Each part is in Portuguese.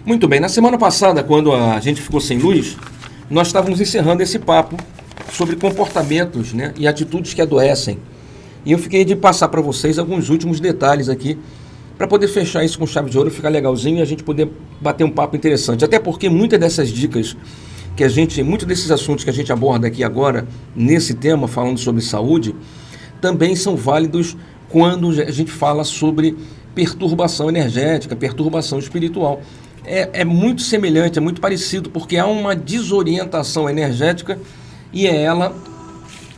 Muito bem, na semana passada, quando a gente ficou sem luz, nós estávamos encerrando esse papo sobre comportamentos, né, e atitudes que adoecem. E eu fiquei de passar para vocês alguns últimos detalhes aqui, para poder fechar isso com chave de ouro, ficar legalzinho e a gente poder bater um papo interessante. Até porque muitas dessas dicas muitos desses assuntos que a gente aborda aqui agora, nesse tema, falando sobre saúde, também são válidos quando a gente fala sobre perturbação energética, perturbação espiritual. É muito semelhante, é muito parecido, porque há uma desorientação energética e é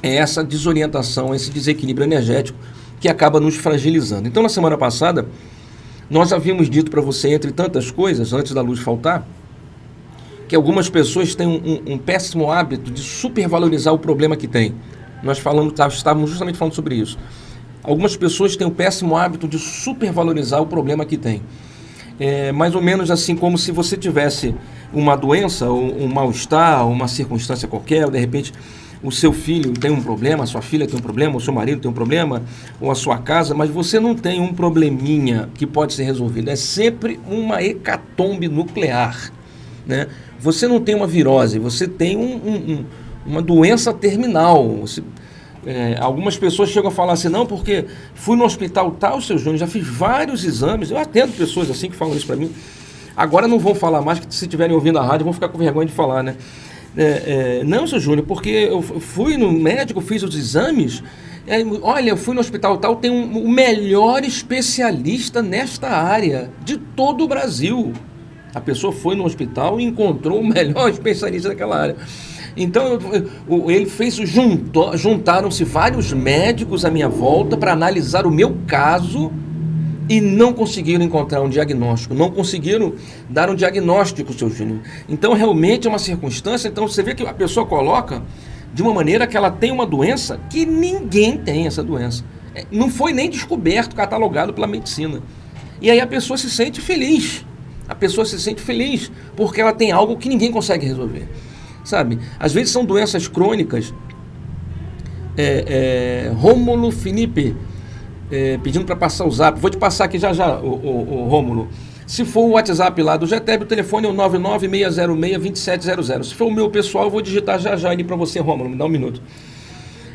essa desorientação, esse desequilíbrio energético que acaba nos fragilizando. Então, na semana passada, nós havíamos dito para você, entre tantas coisas, antes da luz faltar, que algumas pessoas têm um péssimo hábito de supervalorizar o problema que tem. Nós estávamos justamente falando sobre isso. Algumas pessoas têm o péssimo hábito de supervalorizar o problema que tem. Mais ou menos assim como se você tivesse uma doença, ou um mal-estar, ou uma circunstância qualquer, ou de repente o seu filho tem um problema, a sua filha tem um problema, o seu marido tem um problema, ou a sua casa, mas você não tem um probleminha que pode ser resolvido. É sempre uma hecatombe nuclear, né? Você não tem uma virose, você tem uma doença terminal. Algumas pessoas chegam a falar assim, não, porque fui no hospital tal, seu Júnior, já fiz vários exames. Eu atendo pessoas assim que falam isso para mim. Agora não vão falar mais, que se estiverem ouvindo a rádio vão ficar com vergonha de falar, né? Não, seu Júnior, porque eu fui no médico, fiz os exames, olha, eu fui no hospital tal, tem o melhor especialista nesta área de todo o Brasil. A pessoa foi no hospital e encontrou o melhor especialista daquela área. Então, ele fez, juntaram-se vários médicos à minha volta para analisar o meu caso e não conseguiram encontrar um diagnóstico, não conseguiram dar um diagnóstico, seu Júnior. Então, realmente é uma circunstância, então você vê que a pessoa coloca de uma maneira que ela tem uma doença que ninguém tem essa doença. Não foi nem descoberto, catalogado pela medicina. E aí a pessoa se sente feliz. A pessoa se sente feliz porque ela tem algo que ninguém consegue resolver. Sabe? Às vezes são doenças crônicas. Rômulo Felipe, pedindo para passar o zap. Vou te passar aqui já, o Rômulo. Se for o WhatsApp lá do GTEB, o telefone é o 99606-2700. Se for o meu pessoal, eu vou digitar já ali para você, Rômulo. Me dá um minuto.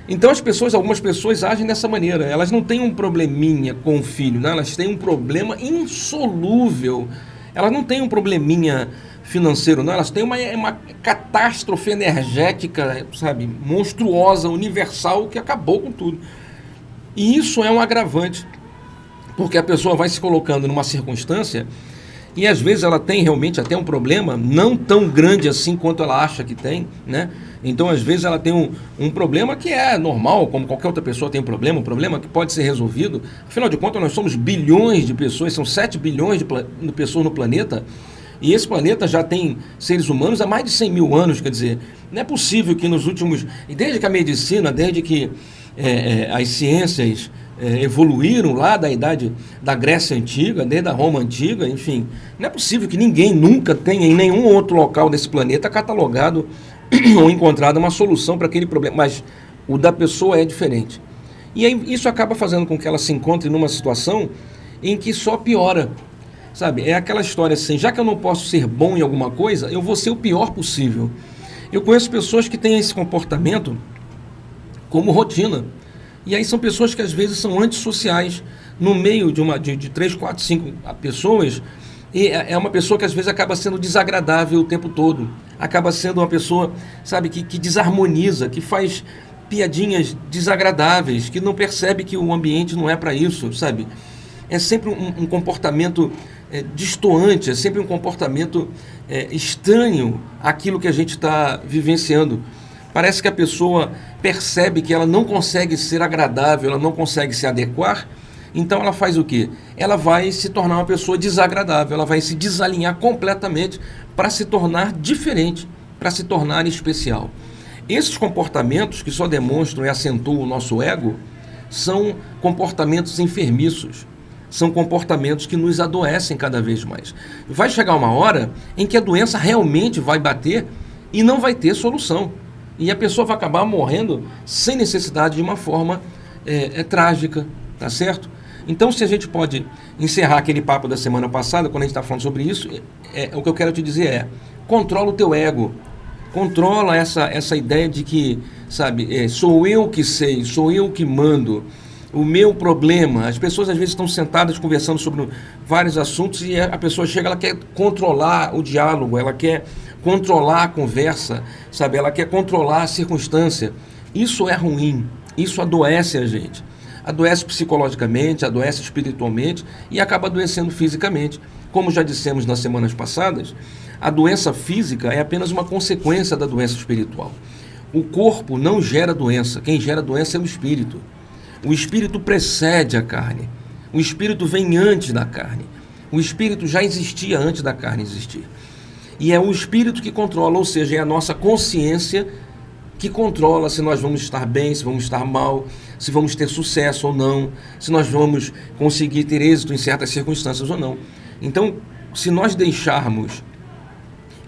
Então algumas pessoas agem dessa maneira. Elas não têm um probleminha com o filho, né? Elas têm um problema insolúvel. Elas não têm um probleminha financeiro, não. Elas têm uma catástrofe energética, sabe, monstruosa, universal, que acabou com tudo. E isso é um agravante, porque a pessoa vai se colocando numa circunstância e às vezes ela tem realmente até um problema não tão grande assim quanto ela acha que tem, né? Então, às vezes, ela tem um problema que é normal, como qualquer outra pessoa tem um problema que pode ser resolvido. Afinal de contas, nós somos bilhões de pessoas, são 7 bilhões de pessoas no planeta, e esse planeta já tem seres humanos há mais de 100 mil anos, quer dizer, não é possível que nos últimos... Desde que a medicina, desde que as ciências evoluíram lá da idade da Grécia Antiga, desde a Roma Antiga, enfim, não é possível que ninguém nunca tenha em nenhum outro local desse planeta catalogado ou encontrado uma solução para aquele problema, mas o da pessoa é diferente. E aí, isso acaba fazendo com que ela se encontre numa situação em que só piora, sabe? É aquela história assim, já que eu não posso ser bom em alguma coisa, eu vou ser o pior possível. Eu conheço pessoas que têm esse comportamento como rotina, e aí são pessoas que às vezes são antissociais, no meio de 3, 4, 5 pessoas. E é uma pessoa que às vezes acaba sendo desagradável o tempo todo. Acaba sendo uma pessoa, sabe, que desarmoniza, que faz piadinhas desagradáveis, que não percebe que o ambiente não é para isso, sabe? É sempre um comportamento destoante, é sempre um comportamento estranho àquilo que a gente está vivenciando. Parece que a pessoa percebe que ela não consegue ser agradável, ela não consegue se adequar. Então ela faz o quê? Ela vai se tornar uma pessoa desagradável, ela vai se desalinhar completamente para se tornar diferente, para se tornar especial. Esses comportamentos que só demonstram e acentuam o nosso ego são comportamentos enfermiços, são comportamentos que nos adoecem cada vez mais. Vai chegar uma hora em que a doença realmente vai bater e não vai ter solução. E a pessoa vai acabar morrendo sem necessidade de uma forma trágica, tá certo? Então, se a gente pode encerrar aquele papo da semana passada, quando a gente está falando sobre isso, o que eu quero te dizer controla o teu ego, controla essa ideia de que, sabe, sou eu que sei, sou eu que mando, o meu problema. As pessoas às vezes estão sentadas conversando sobre vários assuntos e a pessoa chega, ela quer controlar o diálogo, ela quer controlar a conversa, sabe, ela quer controlar a circunstância. Isso é ruim, isso adoece a gente. Adoece psicologicamente, adoece espiritualmente e acaba adoecendo fisicamente. Como já dissemos nas semanas passadas, a doença física é apenas uma consequência da doença espiritual. O corpo não gera doença, quem gera doença é o espírito. O espírito precede a carne, o espírito vem antes da carne. O espírito já existia antes da carne existir. E é o espírito que controla, ou seja, é a nossa consciência que controla se nós vamos estar bem, se vamos estar mal, se vamos ter sucesso ou não, se nós vamos conseguir ter êxito em certas circunstâncias ou não. Então, se nós deixarmos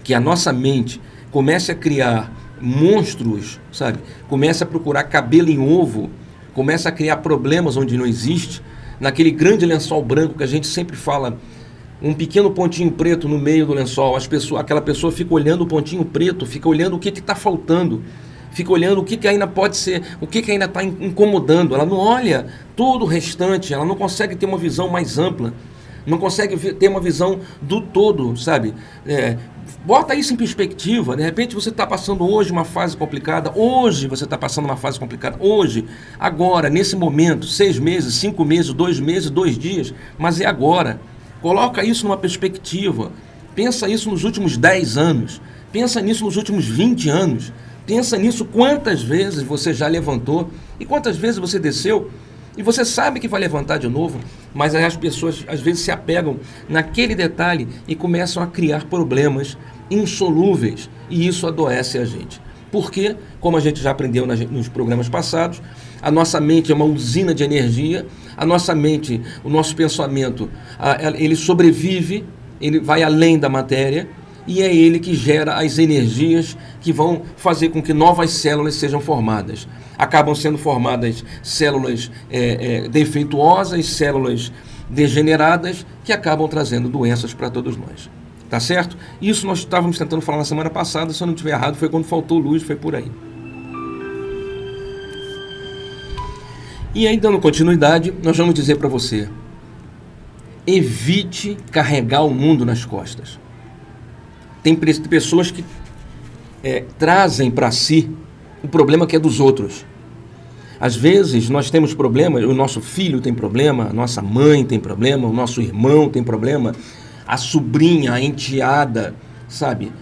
que a nossa mente comece a criar monstros, sabe? Comece a procurar cabelo em ovo, comece a criar problemas onde não existe, naquele grande lençol branco que a gente sempre fala, um pequeno pontinho preto no meio do lençol, aquela pessoa fica olhando o pontinho preto, fica olhando o que está faltando, fica olhando o que ainda pode ser, o que ainda está incomodando. Ela não olha todo o restante, ela não consegue ter uma visão mais ampla, não consegue ter uma visão do todo, sabe? Bota isso em perspectiva. De repente você está passando hoje uma fase complicada, hoje, agora, nesse momento, 6 meses, 5 meses, 2 meses, 2 dias, mas é agora. Coloca isso numa perspectiva, pensa isso nos últimos 10 anos, pensa nisso nos últimos 20 anos, pensa nisso quantas vezes você já levantou e quantas vezes você desceu, e você sabe que vai levantar de novo, mas aí as pessoas às vezes se apegam naquele detalhe e começam a criar problemas insolúveis, e isso adoece a gente. Porque, como a gente já aprendeu nos programas passados, a nossa mente é uma usina de energia, a nossa mente, o nosso pensamento, ele sobrevive, ele vai além da matéria, e é ele que gera as energias que vão fazer com que novas células sejam formadas. Acabam sendo formadas células defeituosas, células degeneradas, que acabam trazendo doenças para todos nós. Tá certo? Isso nós estávamos tentando falar na semana passada, se eu não estiver errado, foi quando faltou luz, foi por aí. E aí, dando continuidade, nós vamos dizer para você: evite carregar o mundo nas costas. Tem pessoas que trazem para si o problema que é dos outros. Às vezes nós temos problemas, o nosso filho tem problema, a nossa mãe tem problema, o nosso irmão tem problema, a sobrinha, a enteada, sabe?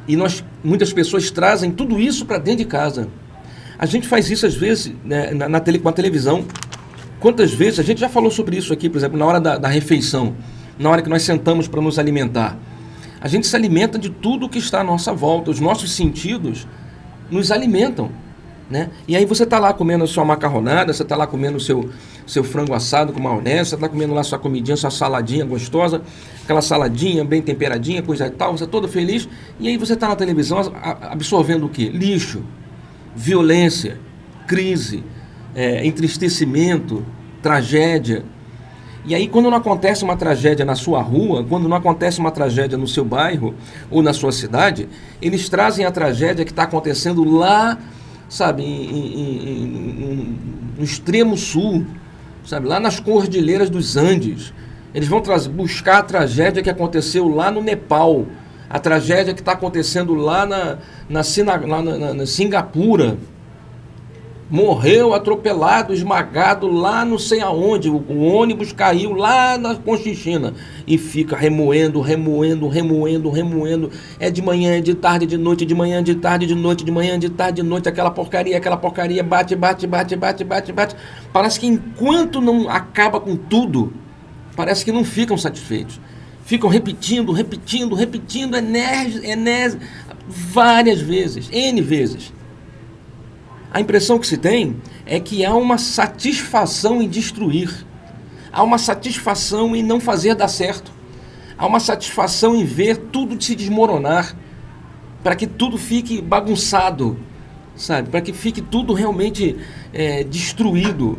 E muitas pessoas trazem tudo isso para dentro de casa. A gente faz isso às vezes, né, com a televisão. Quantas vezes, a gente já falou sobre isso aqui, por exemplo, na hora da refeição, na hora que nós sentamos para nos alimentar. A gente se alimenta de tudo que está à nossa volta, os nossos sentidos nos alimentam, né? E aí você está lá comendo a sua macarronada, você está lá comendo o seu frango assado com maionese, você está comendo lá sua comidinha, sua saladinha gostosa, aquela saladinha bem temperadinha, coisa e tal, você todo feliz, e aí você está na televisão absorvendo o quê? Lixo, violência, crise, entristecimento, tragédia. E aí, quando não acontece uma tragédia na sua rua, quando não acontece uma tragédia no seu bairro ou na sua cidade, eles trazem a tragédia que está acontecendo lá, sabe, no extremo sul, sabe, lá nas cordilheiras dos Andes. Eles vão buscar a tragédia que aconteceu lá no Nepal, a tragédia que está acontecendo lá na Singapura. Morreu atropelado, esmagado lá não sei aonde, o ônibus caiu lá na Conchinchina e fica remoendo, é de manhã, é de tarde, de noite, de manhã, de tarde, de noite, de manhã, de tarde, de noite, aquela porcaria, bate, parece que enquanto não acaba com tudo, parece que não ficam satisfeitos, ficam repetindo, várias vezes, N vezes. A impressão que se tem é que há uma satisfação em destruir, há uma satisfação em não fazer dar certo, há uma satisfação em ver tudo se desmoronar, para que tudo fique bagunçado, sabe? Para que fique tudo realmente destruído.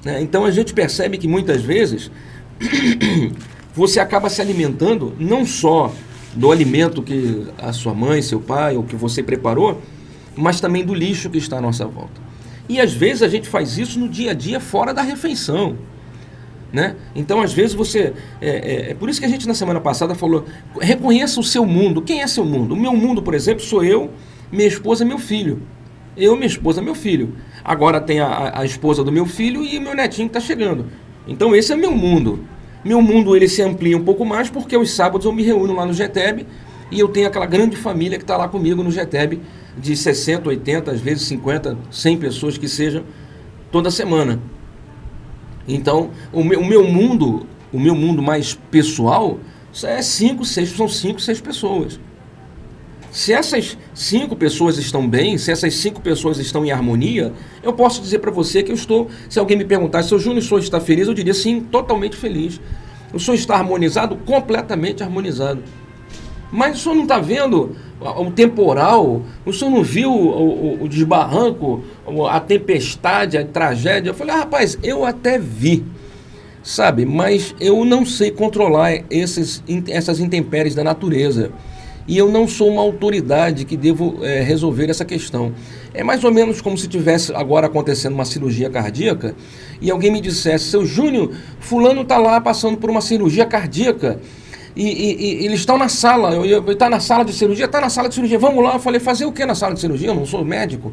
né? Então a gente percebe que muitas vezes você acaba se alimentando não só do alimento que a sua mãe, seu pai, ou que você preparou, mas também do lixo que está à nossa volta. E às vezes a gente faz isso no dia a dia fora da refeição, né? Então às vezes você... É por isso que a gente na semana passada falou, reconheça o seu mundo. Quem é seu mundo? O meu mundo, por exemplo, sou eu, minha esposa e meu filho. Eu, minha esposa e meu filho. Agora tem a esposa do meu filho e meu netinho que está chegando. Então esse é meu mundo. Meu mundo ele se amplia um pouco mais porque aos sábados eu me reúno lá no GTEB e eu tenho aquela grande família que está lá comigo no GTEB de 60, 80, às vezes 50, 100 pessoas que sejam toda semana. Então o meu mundo mais pessoal são 5, 6 pessoas. Se essas 5 pessoas estão bem, se essas 5 pessoas estão em harmonia, eu posso dizer para você que eu estou... Se alguém me perguntasse, seu Júnior, o senhor está feliz? Eu diria sim, totalmente feliz. O senhor está harmonizado? Completamente harmonizado. Mas o senhor não está vendo o temporal? O senhor não viu o desbarranco, a tempestade, a tragédia? Eu falei, rapaz, eu até vi, sabe? Mas eu não sei controlar essas intempéries da natureza. E eu não sou uma autoridade que devo resolver essa questão. É mais ou menos como se tivesse agora acontecendo uma cirurgia cardíaca e alguém me dissesse, seu Júnior, fulano está lá passando por uma cirurgia cardíaca e eles estão na sala, está na sala de cirurgia, está na sala de cirurgia, vamos lá. Eu falei, fazer o que na sala de cirurgia? Eu não sou médico.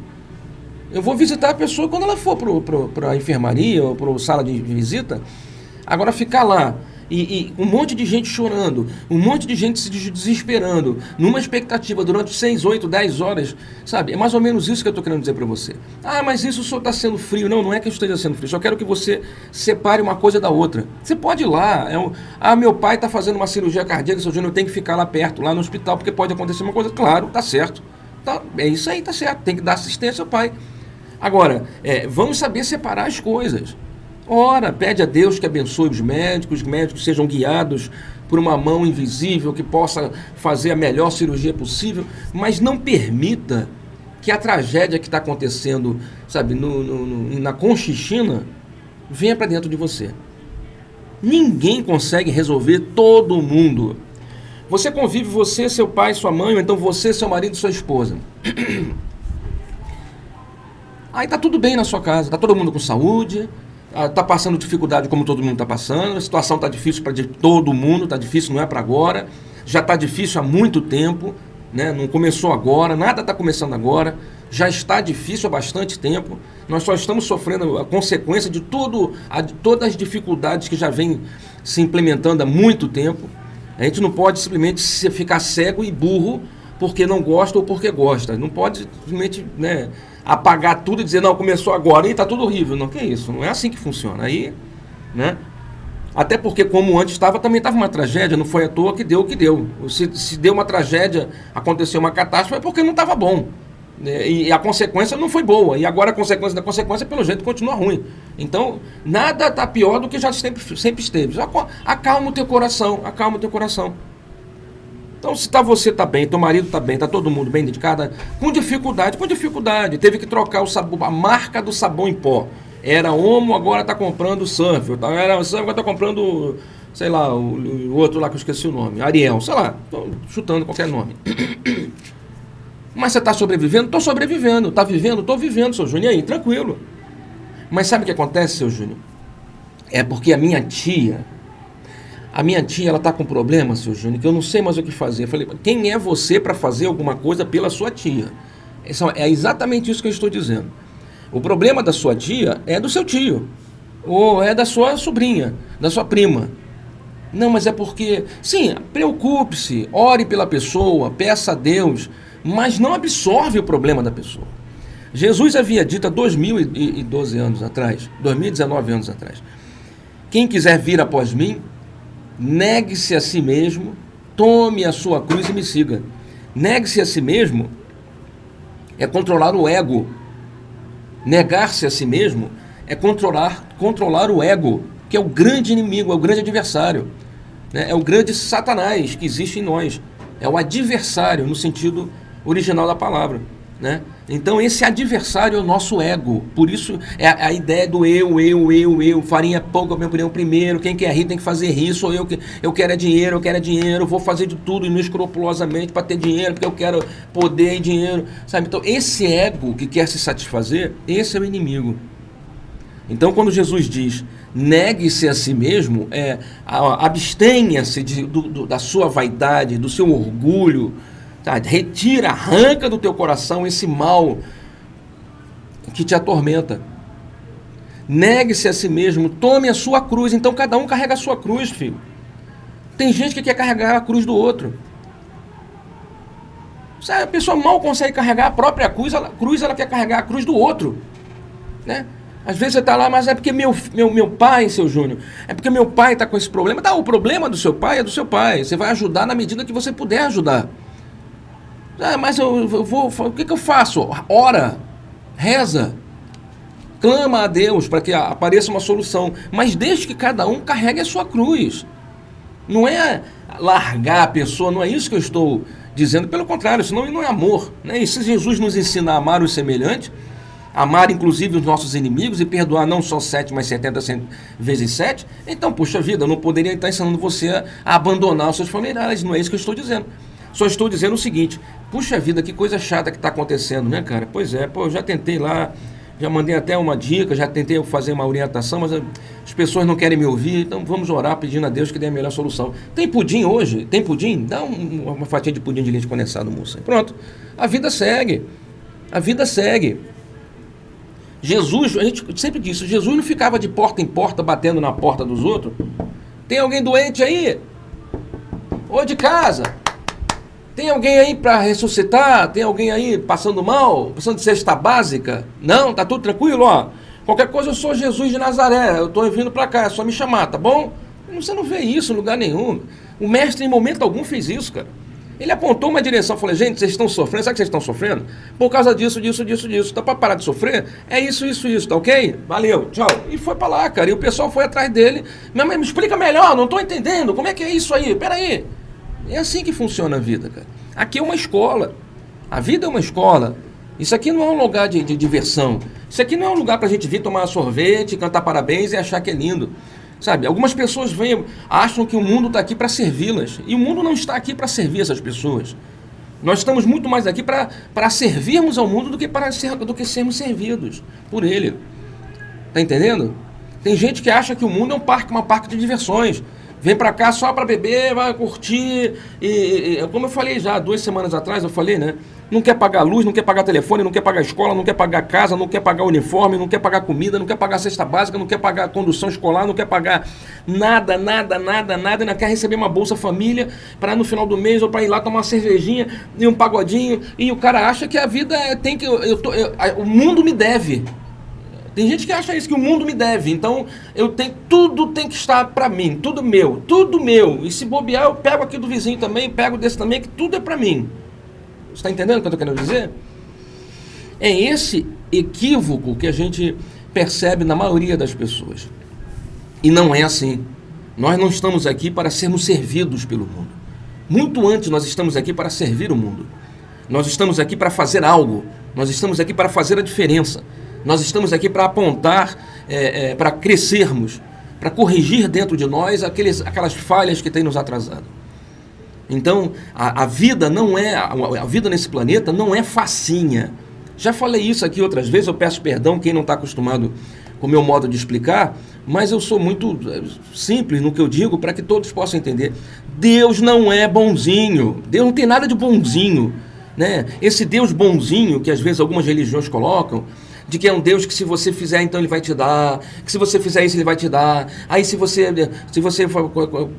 Eu vou visitar a pessoa quando ela for para a enfermaria ou para a sala de visita. Agora ficar lá e um monte de gente chorando, um monte de gente se desesperando, numa expectativa durante 6, 8, 10 horas, sabe? É mais ou menos isso que eu estou querendo dizer para você. Ah, mas isso só está sendo frio. Não, não é que eu esteja sendo frio, só quero que você separe uma coisa da outra. Você pode ir lá, meu pai está fazendo uma cirurgia cardíaca, seu Júnior, eu tenho que ficar lá perto, lá no hospital, porque pode acontecer uma coisa. Claro, tá certo. Tá, é isso aí, tá certo, tem que dar assistência ao pai. Agora, vamos saber separar as coisas. Ora, pede a Deus que abençoe os médicos sejam guiados por uma mão invisível que possa fazer a melhor cirurgia possível, mas não permita que a tragédia que está acontecendo, sabe, na Conchichina, venha para dentro de você. Ninguém consegue resolver todo mundo. Você convive, você, seu pai, sua mãe, ou então você, seu marido, sua esposa. Aí tá tudo bem na sua casa, tá todo mundo com saúde, está passando dificuldade como todo mundo está passando, a situação está difícil para todo mundo, está difícil, não é para agora, já está difícil há muito tempo, né? Não começou agora, nada está começando agora, já está difícil há bastante tempo, nós só estamos sofrendo a consequência de todas as dificuldades que já vêm se implementando há muito tempo. A gente não pode simplesmente ficar cego e burro porque não gosta ou porque gosta, não pode simplesmente, né, apagar tudo e dizer, não, começou agora e está tudo horrível. Não, que isso, não é assim que funciona. Aí, né? Até porque como antes estava, também estava uma tragédia, não foi à toa que deu o que deu. Se deu uma tragédia, aconteceu uma catástrofe, é porque não estava bom. E a consequência não foi boa. E agora a consequência da consequência, pelo jeito, continua ruim. Então, nada está pior do que já sempre esteve. Acalma o teu coração, acalma o teu coração. Então, se você está bem, teu marido está bem, está todo mundo bem dedicado, com dificuldade, teve que trocar a marca do sabão em pó. Era Omo, agora está comprando Surf. Era Surf, agora está comprando, sei lá, o outro lá que eu esqueci o nome, Ariel, sei lá, estou chutando qualquer nome. Mas você está sobrevivendo? Estou sobrevivendo. Está vivendo? Estou vivendo, seu Júnior. E aí, tranquilo. Mas sabe o que acontece, seu Júnior? É porque a minha tia, ela está com problema, seu Júnior, que eu não sei mais o que fazer. Eu falei, quem é você para fazer alguma coisa pela sua tia? É exatamente isso que eu estou dizendo. O problema da sua tia é do seu tio, ou é da sua sobrinha, da sua prima. Não, mas é porque... Sim, preocupe-se, ore pela pessoa, peça a Deus, mas não absorve o problema da pessoa. Jesus havia dito há 2019 anos atrás, quem quiser vir após mim, negue-se a si mesmo, tome a sua cruz e me siga. Negue-se a si mesmo é controlar o ego. Negar-se a si mesmo é controlar o ego, que é o grande inimigo, é o grande adversário. É o grande Satanás que existe em nós. É o adversário no sentido original da palavra. né? Então esse adversário é o nosso ego. Por isso é a ideia do eu, farinha pouco, meu opinião primeiro, quem quer rir tem que fazer rir, sou eu que eu quero é dinheiro, vou fazer de tudo inescrupulosamente para ter dinheiro, porque eu quero poder e dinheiro, sabe? Então esse ego que quer se satisfazer, esse é o inimigo. Então quando Jesus diz negue-se a si mesmo, abstenha-se da sua vaidade, do seu orgulho, tá? Retira, arranca do teu coração esse mal que te atormenta. Negue-se a si mesmo, tome a sua cruz. Então cada um carrega a sua cruz, filho. Tem gente que quer carregar a cruz do outro. Sabe, a pessoa mal consegue carregar a própria cruz, ela quer carregar a cruz do outro, né? Às vezes você está lá, mas é porque meu pai, seu Júnior, é porque meu pai está com esse problema. Tá, o problema do seu pai é do seu pai. Você vai ajudar na medida que você puder ajudar. Mas eu vou, o que eu faço? Ora, reza, clama a Deus para que apareça uma solução. Mas desde que cada um carregue a sua cruz. Não é largar a pessoa, não é isso que eu estou dizendo. Pelo contrário, senão não é amor, né? E se Jesus nos ensina a amar os semelhantes, amar inclusive os nossos inimigos e perdoar não só 7, mas 70 vezes 7, então, puxa vida, eu não poderia estar ensinando você a abandonar os seus familiares, não é isso que eu estou dizendo. Só estou dizendo o seguinte, puxa vida, que coisa chata que está acontecendo, né, cara? Pois é, eu já tentei lá, já mandei até uma dica, já tentei fazer uma orientação, mas as pessoas não querem me ouvir, então vamos orar pedindo a Deus que dê a melhor solução. Tem pudim hoje? Tem pudim? Dá uma fatia de pudim de leite condensado, moça. Pronto, a vida segue, a vida segue. Jesus, a gente sempre disse, Jesus não ficava de porta em porta batendo na porta dos outros. Tem alguém doente aí? Ou de casa? Tem alguém aí para ressuscitar? Tem alguém aí passando mal? Precisando de cesta básica? Não? Tá tudo tranquilo? Ó, qualquer coisa eu sou Jesus de Nazaré, eu tô vindo para cá, é só me chamar, tá bom? Você não vê isso em lugar nenhum. O mestre em momento algum fez isso, cara. Ele apontou uma direção, falou, gente, vocês estão sofrendo, sabe que vocês estão sofrendo? Por causa disso. Então, para parar de sofrer, é isso, tá ok? Valeu, tchau. E foi para lá, cara, e o pessoal foi atrás dele. Mas me explica melhor, não estou entendendo, como é que é isso aí? Peraí. É assim que funciona a vida, cara. Aqui é uma escola. A vida é uma escola. Isso aqui não é um lugar de diversão. Isso aqui não é um lugar para a gente vir tomar sorvete, cantar parabéns e achar que é lindo. Sabe, algumas pessoas acham que o mundo está aqui para servi-las. E o mundo não está aqui para servir essas pessoas. Nós estamos muito mais aqui para servirmos ao mundo do que sermos servidos por ele. Tá entendendo? Tem gente que acha que o mundo é uma parque de diversões. Vem para cá só para beber, vai curtir. Como eu falei já 2 semanas atrás, eu falei, né? Não quer pagar luz, não quer pagar telefone, não quer pagar escola, não quer pagar casa, não quer pagar uniforme, não quer pagar comida, não quer pagar cesta básica, não quer pagar condução escolar, não quer pagar nada, e não quer receber uma Bolsa Família para no final do mês ou para ir lá tomar uma cervejinha e um pagodinho. E o cara acha que a vida tem que... o mundo me deve. Tem gente que acha isso, que o mundo me deve. Então, tudo tem que estar para mim, tudo meu. E se bobear, eu pego aqui do vizinho também, pego desse também, que tudo é para mim. Você está entendendo o que eu estou querendo dizer? É esse equívoco que a gente percebe na maioria das pessoas. E não é assim. Nós não estamos aqui para sermos servidos pelo mundo. Muito antes, nós estamos aqui para servir o mundo. Nós estamos aqui para fazer algo. Nós estamos aqui para fazer a diferença. Nós estamos aqui para apontar, para crescermos, para corrigir dentro de nós aquelas falhas que têm nos atrasado. Então, a vida não é, a vida nesse planeta não é facinha. Já falei isso aqui outras vezes, eu peço perdão quem não está acostumado com o meu modo de explicar, mas eu sou muito simples no que eu digo para que todos possam entender. Deus não é bonzinho, Deus não tem nada de bonzinho, né? Esse Deus bonzinho que às vezes algumas religiões colocam, de que é um Deus que se você fizer, então ele vai te dar, que se você fizer isso, ele vai te dar, aí se você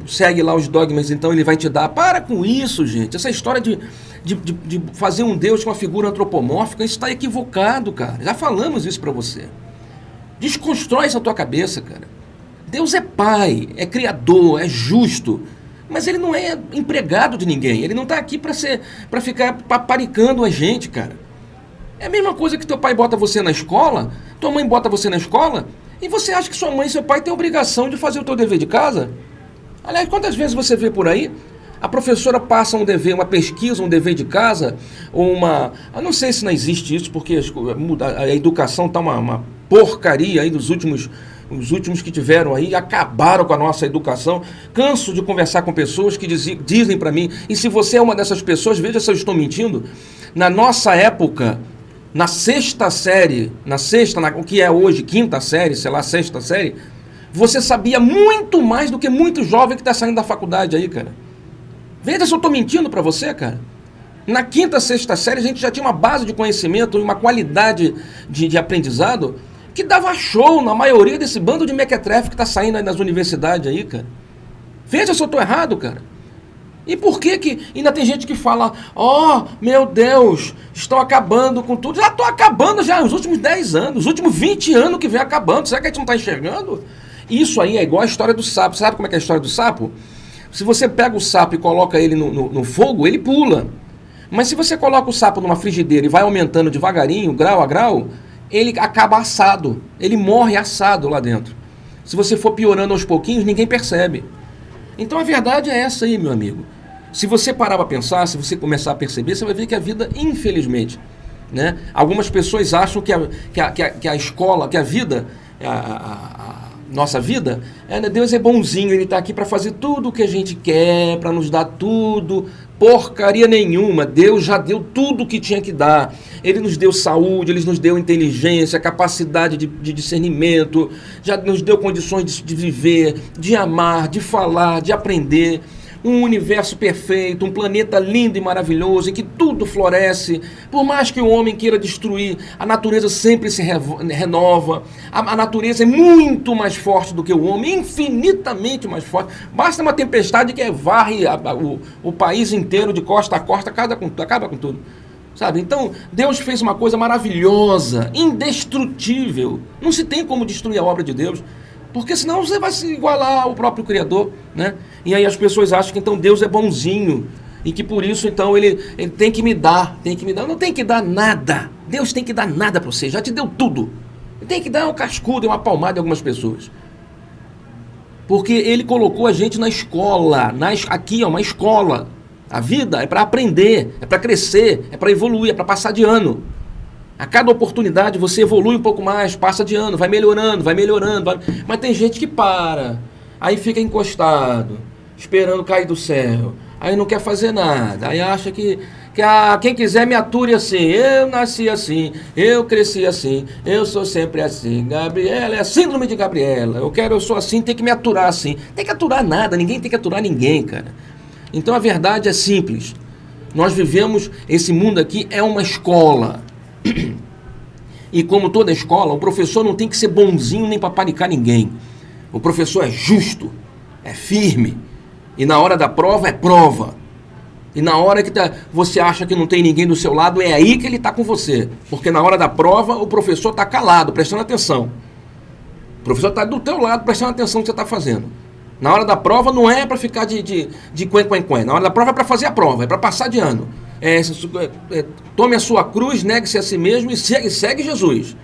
segue lá os dogmas, então ele vai te dar. Para com isso, gente. Essa história de fazer um Deus com uma figura antropomórfica, isso está equivocado, cara. Já falamos isso para você. Desconstrói isso na tua cabeça, cara. Deus é pai, é criador, é justo, mas ele não é empregado de ninguém. Ele não está aqui para ficar paparicando a gente, cara. É a mesma coisa que teu pai bota você na escola, tua mãe bota você na escola, e você acha que sua mãe e seu pai têm a obrigação de fazer o teu dever de casa? Aliás, quantas vezes você vê por aí A professora passa um dever, uma pesquisa, um dever de casa, ou uma... Eu não sei se não existe isso, porque a educação está uma porcaria aí dos últimos... Os últimos que tiveram aí acabaram com a nossa educação. Canso de conversar com pessoas que dizem para mim, e se você é uma dessas pessoas, veja se eu estou mentindo, na nossa época, na sexta série, o que é hoje, quinta série, sei lá, sexta série, você sabia muito mais do que muito jovem que está saindo da faculdade aí, cara. Veja se eu estou mentindo para você, cara. Na quinta, sexta série, a gente já tinha uma base de conhecimento e uma qualidade de aprendizado que dava show na maioria desse bando de mequetrefe que está saindo aí nas universidades aí, cara. Veja se eu estou errado, cara. E por que ainda tem gente que fala, meu Deus, estão acabando com tudo. Já estão acabando já nos últimos 10 anos, os últimos 20 anos que vem acabando. Será que a gente não está enxergando? Isso aí é igual a história do sapo. Sabe como é que é a história do sapo? Se você pega o sapo e coloca ele no fogo, ele pula. Mas se você coloca o sapo numa frigideira e vai aumentando devagarinho, grau a grau, ele acaba assado, ele morre assado lá dentro. Se você for piorando aos pouquinhos, ninguém percebe. Então a verdade é essa aí, meu amigo. Se você parar para pensar, se você começar a perceber, você vai ver que a vida, infelizmente, né? Algumas pessoas acham que a escola, que a vida, nossa vida, Deus é bonzinho, Ele está aqui para fazer tudo o que a gente quer, para nos dar tudo. Porcaria nenhuma, Deus já deu tudo o que tinha que dar. Ele nos deu saúde, Ele nos deu inteligência, capacidade de discernimento, já nos deu condições de viver, de amar, de falar, de aprender. Um universo perfeito, um planeta lindo e maravilhoso, em que tudo floresce. Por mais que o homem queira destruir, a natureza sempre se renova. A natureza é muito mais forte do que o homem, infinitamente mais forte. Basta uma tempestade que varre o país inteiro de costa a costa, acaba com tudo. Sabe? Então, Deus fez uma coisa maravilhosa, indestrutível. Não se tem como destruir a obra de Deus, porque senão você vai se igualar ao próprio Criador, né? E aí as pessoas acham que então Deus é bonzinho e que por isso então ele tem que me dar. Não tem que dar nada. Deus tem que dar nada para você, já te deu tudo. Ele tem que dar um cascudo e uma palmada em algumas pessoas. Porque Ele colocou a gente na escola, aqui é uma escola. A vida é para aprender, é para crescer, é para evoluir, é para passar de ano. A cada oportunidade você evolui um pouco mais, passa de ano, vai melhorando. Mas tem gente que para, aí fica encostado, esperando cair do céu, aí não quer fazer nada, aí acha que quem quiser me ature assim, eu nasci assim, eu cresci assim, eu sou sempre assim, Gabriela, é a síndrome de Gabriela, eu sou assim, tem que me aturar assim. Tem que aturar nada, ninguém tem que aturar ninguém, cara. Então a verdade é simples, nós vivemos, esse mundo aqui é uma escola. E como toda escola, o professor não tem que ser bonzinho nem paparicar ninguém. O professor é justo, é firme, e na hora da prova é prova. E na hora que você acha que não tem ninguém do seu lado, é aí que ele está com você. Porque na hora da prova, o professor está calado, prestando atenção. O professor está do teu lado, prestando atenção no que você está fazendo. Na hora da prova não é para ficar de quen. Na hora da prova é para fazer a prova, é para passar de ano. Tome a sua cruz, negue-se a si mesmo e segue Jesus.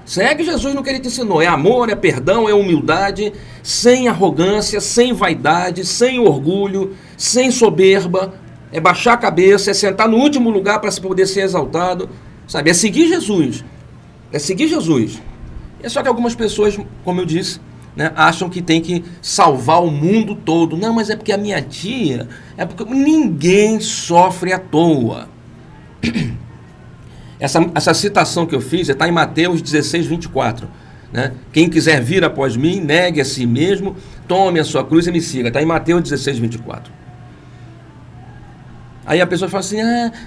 Segue Jesus no que Ele te ensinou. É amor, é perdão, é humildade, sem arrogância, sem vaidade, sem orgulho, sem soberba. É baixar a cabeça, é sentar no último lugar para poder ser exaltado. Sabe? É seguir Jesus. É seguir Jesus. É só que algumas pessoas, como eu disse, né, acham que tem que salvar o mundo todo. Não, mas é porque a minha tia... É porque ninguém sofre à toa. Essa citação que eu fiz está em Mateus 16, 24. Né? Quem quiser vir após mim, negue a si mesmo, tome a sua cruz e me siga. Está em Mateus 16, 24. Aí a pessoa fala assim,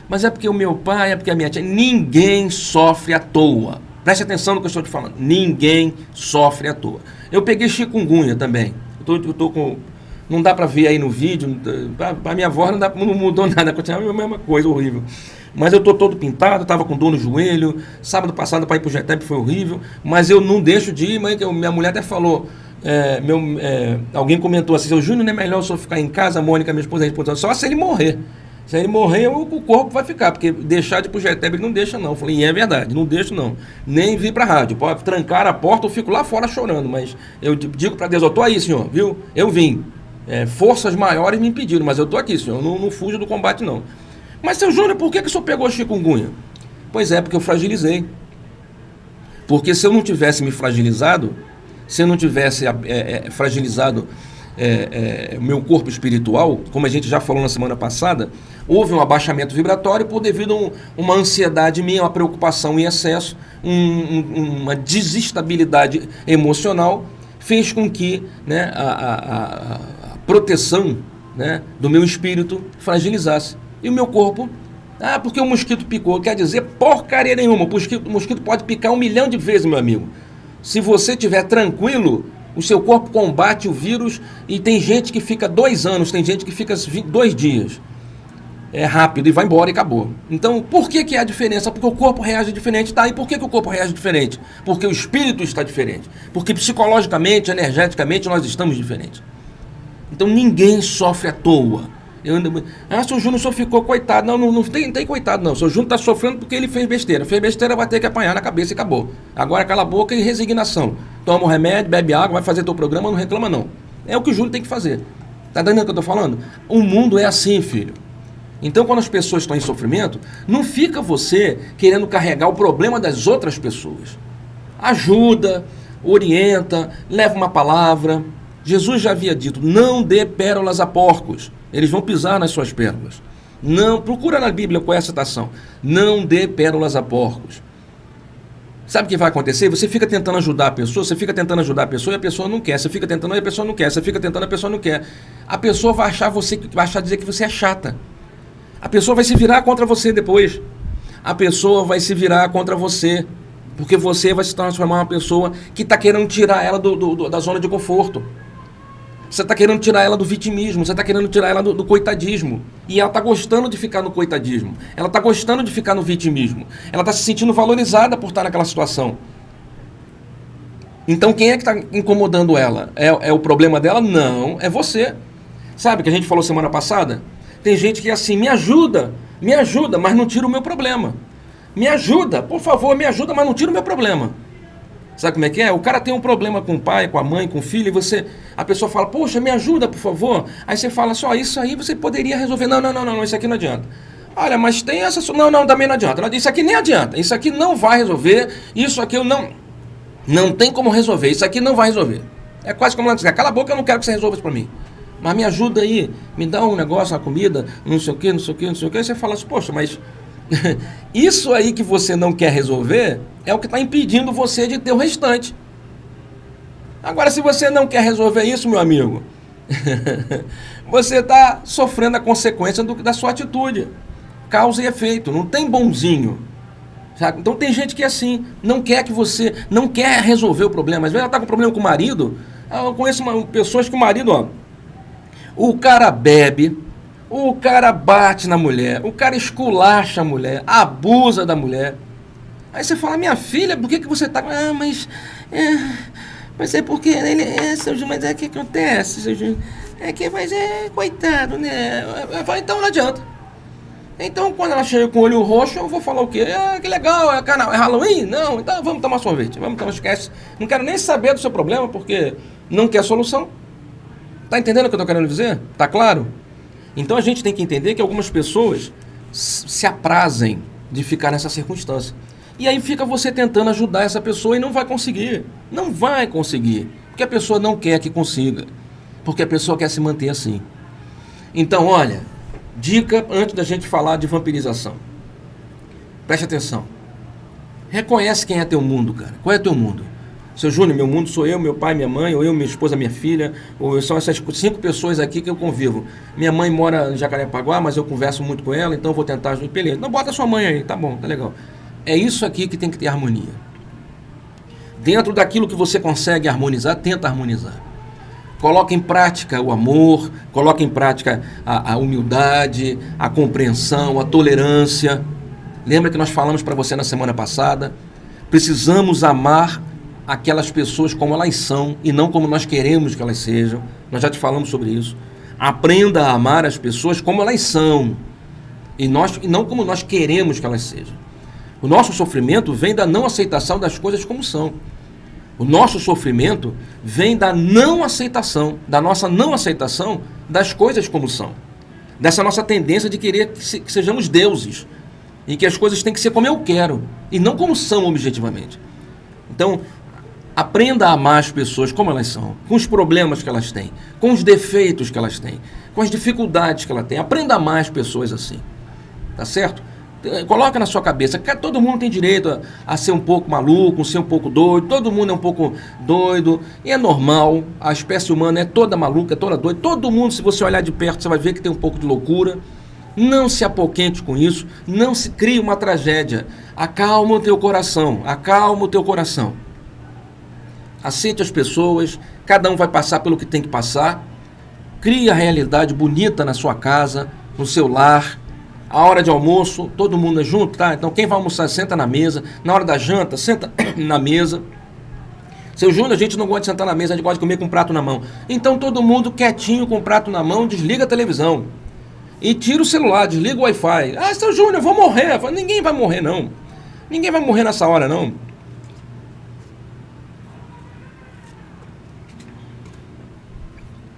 mas é porque o meu pai, é porque a minha tia... Ninguém sofre à toa. Preste atenção no que eu estou te falando. Ninguém sofre à toa. Eu peguei chikungunya também. Eu tô com... Não dá para ver aí no vídeo. Para minha avó não mudou nada. Continua a mesma coisa, horrível. Mas eu tô todo pintado, tava com dor no joelho. Sábado passado para ir pro Getep foi horrível. Mas eu não deixo de ir. Mas minha mulher até falou... alguém comentou assim, o Júnior não é melhor só ficar em casa, a Mônica, minha esposa, respondeu, só se ele morrer. Se ele morrer, o corpo vai ficar, porque deixar de ir pro Getep ele não deixa não. Eu falei, e é verdade, não deixo não. Nem vir pra rádio, pode trancar a porta, eu fico lá fora chorando, mas eu digo pra Deus, eu tô aí, senhor, viu? Eu vim, forças maiores me impediram, mas eu estou aqui, senhor, eu não fujo do combate, não. Mas, seu Júnior, por que o senhor pegou chikungunya? Pois é, porque eu fragilizei. Porque se eu não tivesse me fragilizado, se eu não tivesse fragilizado o meu corpo espiritual, como a gente já falou na semana passada, houve um abaixamento vibratório por devido a uma ansiedade minha, uma preocupação em excesso, uma desestabilidade emocional, fez com que, né, a proteção, né, do meu espírito fragilizasse. E o meu corpo, porque o mosquito picou, quer dizer porcaria nenhuma. O mosquito pode picar 1 milhão de vezes, meu amigo. Se você estiver tranquilo, o seu corpo combate o vírus, e tem gente que fica 2 anos, tem gente que fica 2 dias. É rápido e vai embora e acabou. Então, por que é a diferença? Porque o corpo reage diferente. Tá, e por que o corpo reage diferente? Porque o espírito está diferente. Porque psicologicamente, energeticamente, nós estamos diferentes. Então, ninguém sofre à toa. Seu Júnior só ficou coitado. Não tem coitado, não. Seu Júnior está sofrendo porque ele fez besteira. Fez besteira, vai ter que apanhar na cabeça e acabou. Agora cala a boca e resignação. Toma um remédio, bebe água, vai fazer teu programa, não reclama, não. É o que o Júnior tem que fazer. Tá entendendo o que eu estou falando? O mundo é assim, filho. Então, quando as pessoas estão em sofrimento, não fica você querendo carregar o problema das outras pessoas. Ajuda, orienta, leva uma palavra. Jesus já havia dito, não dê pérolas a porcos, eles vão pisar nas suas pérolas. Não, procura na Bíblia qual é a citação. Não dê pérolas a porcos. Sabe o que vai acontecer? Você fica tentando ajudar a pessoa, e a pessoa não quer. Você fica tentando e a pessoa não quer. Você fica tentando e a pessoa não quer. A pessoa vai achar dizer que você é chata. A pessoa vai se virar contra você depois. A pessoa vai se virar contra você. Porque você vai se transformar em uma pessoa que está querendo tirar ela da zona de conforto. Você está querendo tirar ela do vitimismo. Você está querendo tirar ela do coitadismo. E ela está gostando de ficar no coitadismo. Ela está gostando de ficar no vitimismo. Ela está se sentindo valorizada por estar naquela situação. Então quem é que está incomodando ela? É o problema dela? Não, é você. Sabe o que a gente falou semana passada? Tem gente que é assim, me ajuda, mas não tira o meu problema. Me ajuda, por favor, me ajuda, mas não tira o meu problema. Sabe como é que é? O cara tem um problema com o pai, com a mãe, com o filho, e a pessoa fala, poxa, me ajuda, por favor. Aí você fala, só isso aí você poderia resolver. Não, isso aqui não adianta. Olha, mas tem essa... Não, também não adianta. Ela diz, isso aqui nem adianta, isso aqui não vai resolver, isso aqui eu não tem como resolver, isso aqui não vai resolver. É quase como ela diz, cala a boca, eu não quero que você resolva isso pra mim. Mas me ajuda aí, me dá um negócio, uma comida, não sei o que. Aí você fala assim, poxa, mas isso aí que você não quer resolver é o que está impedindo você de ter o restante. Agora, se você não quer resolver isso, meu amigo, você está sofrendo a consequência da sua atitude. Causa e efeito, não tem bonzinho. Sabe? Então tem gente que é assim, não quer resolver o problema. Às vezes ela está com problema com o marido. Eu conheço pessoas que o marido, o cara bebe, o cara bate na mulher, o cara esculacha a mulher, abusa da mulher. Aí você fala, minha filha, por que você tá... mas é porque ele... mas é que acontece, seu Júnior. Mas coitado, né? Eu falo, então não adianta. Então quando ela chega com o olho roxo, eu vou falar o quê? Que legal, é Halloween? Não, então vamos tomar sorvete, esquece. Não quero nem saber do seu problema, porque não quer solução. Tá entendendo o que eu tô querendo dizer? Tá claro? Então a gente tem que entender que algumas pessoas se aprazem de ficar nessa circunstância. E aí fica você tentando ajudar essa pessoa e não vai conseguir. Não vai conseguir. Porque a pessoa não quer que consiga. Porque a pessoa quer se manter assim. Então, olha, dica antes da gente falar de vampirização. Preste atenção. Reconhece quem é teu mundo, cara. Qual é teu mundo? Seu Júnior, meu mundo sou eu, meu pai, minha mãe, ou eu, minha esposa, minha filha, ou são essas 5 pessoas aqui que eu convivo. Minha mãe mora em Jacarepaguá, mas eu converso muito com ela, então eu vou tentar ajudar. Beleza, não, bota sua mãe aí, tá bom, tá legal. É isso aqui que tem que ter harmonia. Dentro daquilo que você consegue harmonizar, tenta harmonizar. Coloca em prática o amor, coloca em prática a humildade, a compreensão, a tolerância. Lembra que nós falamos para você na semana passada? Precisamos amar aquelas pessoas como elas são e não como nós queremos que elas sejam. Nós já te falamos sobre isso. Aprenda a amar as pessoas como elas são e não como nós queremos que elas sejam. O nosso sofrimento vem da não aceitação das coisas como são. O nosso sofrimento vem da não aceitação, da nossa não aceitação das coisas como são. Dessa nossa tendência de querer que sejamos deuses. E que as coisas têm que ser como eu quero. E não como são objetivamente. Então, aprenda a amar as pessoas como elas são. Com os problemas que elas têm. Com os defeitos que elas têm. Com as dificuldades que elas têm. Aprenda a amar as pessoas assim. Tá certo? Coloca na sua cabeça que todo mundo tem direito a ser um pouco maluco, ser um pouco doido, todo mundo é um pouco doido, e é normal, a espécie humana é toda maluca, é toda doida, todo mundo, se você olhar de perto, você vai ver que tem um pouco de loucura. Não se apoquente com isso, não se crie uma tragédia, acalma o teu coração, acalma o teu coração. Aceite as pessoas, cada um vai passar pelo que tem que passar, crie a realidade bonita na sua casa, no seu lar. A hora de almoço, todo mundo é junto, tá? Então quem vai almoçar, senta na mesa. Na hora da janta, senta na mesa. Seu Júnior, a gente não gosta de sentar na mesa, a gente gosta de comer com o prato na mão. Então todo mundo quietinho com o prato na mão, desliga a televisão. E tira o celular, desliga o Wi-Fi. Ah, seu Júnior, eu vou morrer. Eu falo, ninguém vai morrer, não. Ninguém vai morrer nessa hora, não.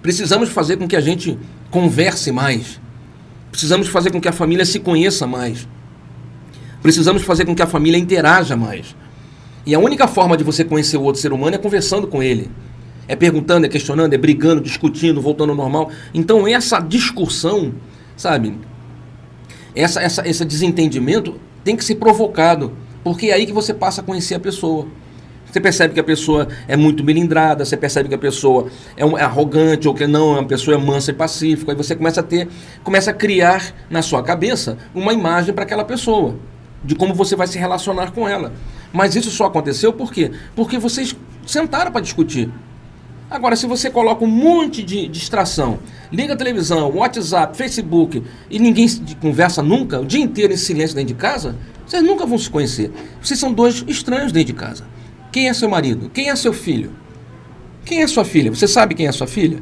Precisamos fazer com que a gente converse mais. Precisamos fazer com que a família se conheça mais. Precisamos fazer com que a família interaja mais. E a única forma de você conhecer o outro ser humano é conversando com ele. É perguntando, é questionando, é brigando, discutindo, voltando ao normal. Então essa discussão, sabe? Esse desentendimento tem que ser provocado. Porque é aí que você passa a conhecer a pessoa. Você percebe que a pessoa é muito melindrada, você percebe que a pessoa é arrogante ou que não, é uma pessoa mansa e pacífica. Aí você começa a criar na sua cabeça uma imagem para aquela pessoa, de como você vai se relacionar com ela. Mas isso só aconteceu por quê? Porque vocês sentaram para discutir. Agora, se você coloca um monte de distração, liga a televisão, WhatsApp, Facebook, e ninguém conversa nunca, o dia inteiro em silêncio dentro de casa, vocês nunca vão se conhecer. Vocês são dois estranhos dentro de casa. Quem é seu marido? Quem é seu filho? Quem é sua filha? Você sabe quem é sua filha?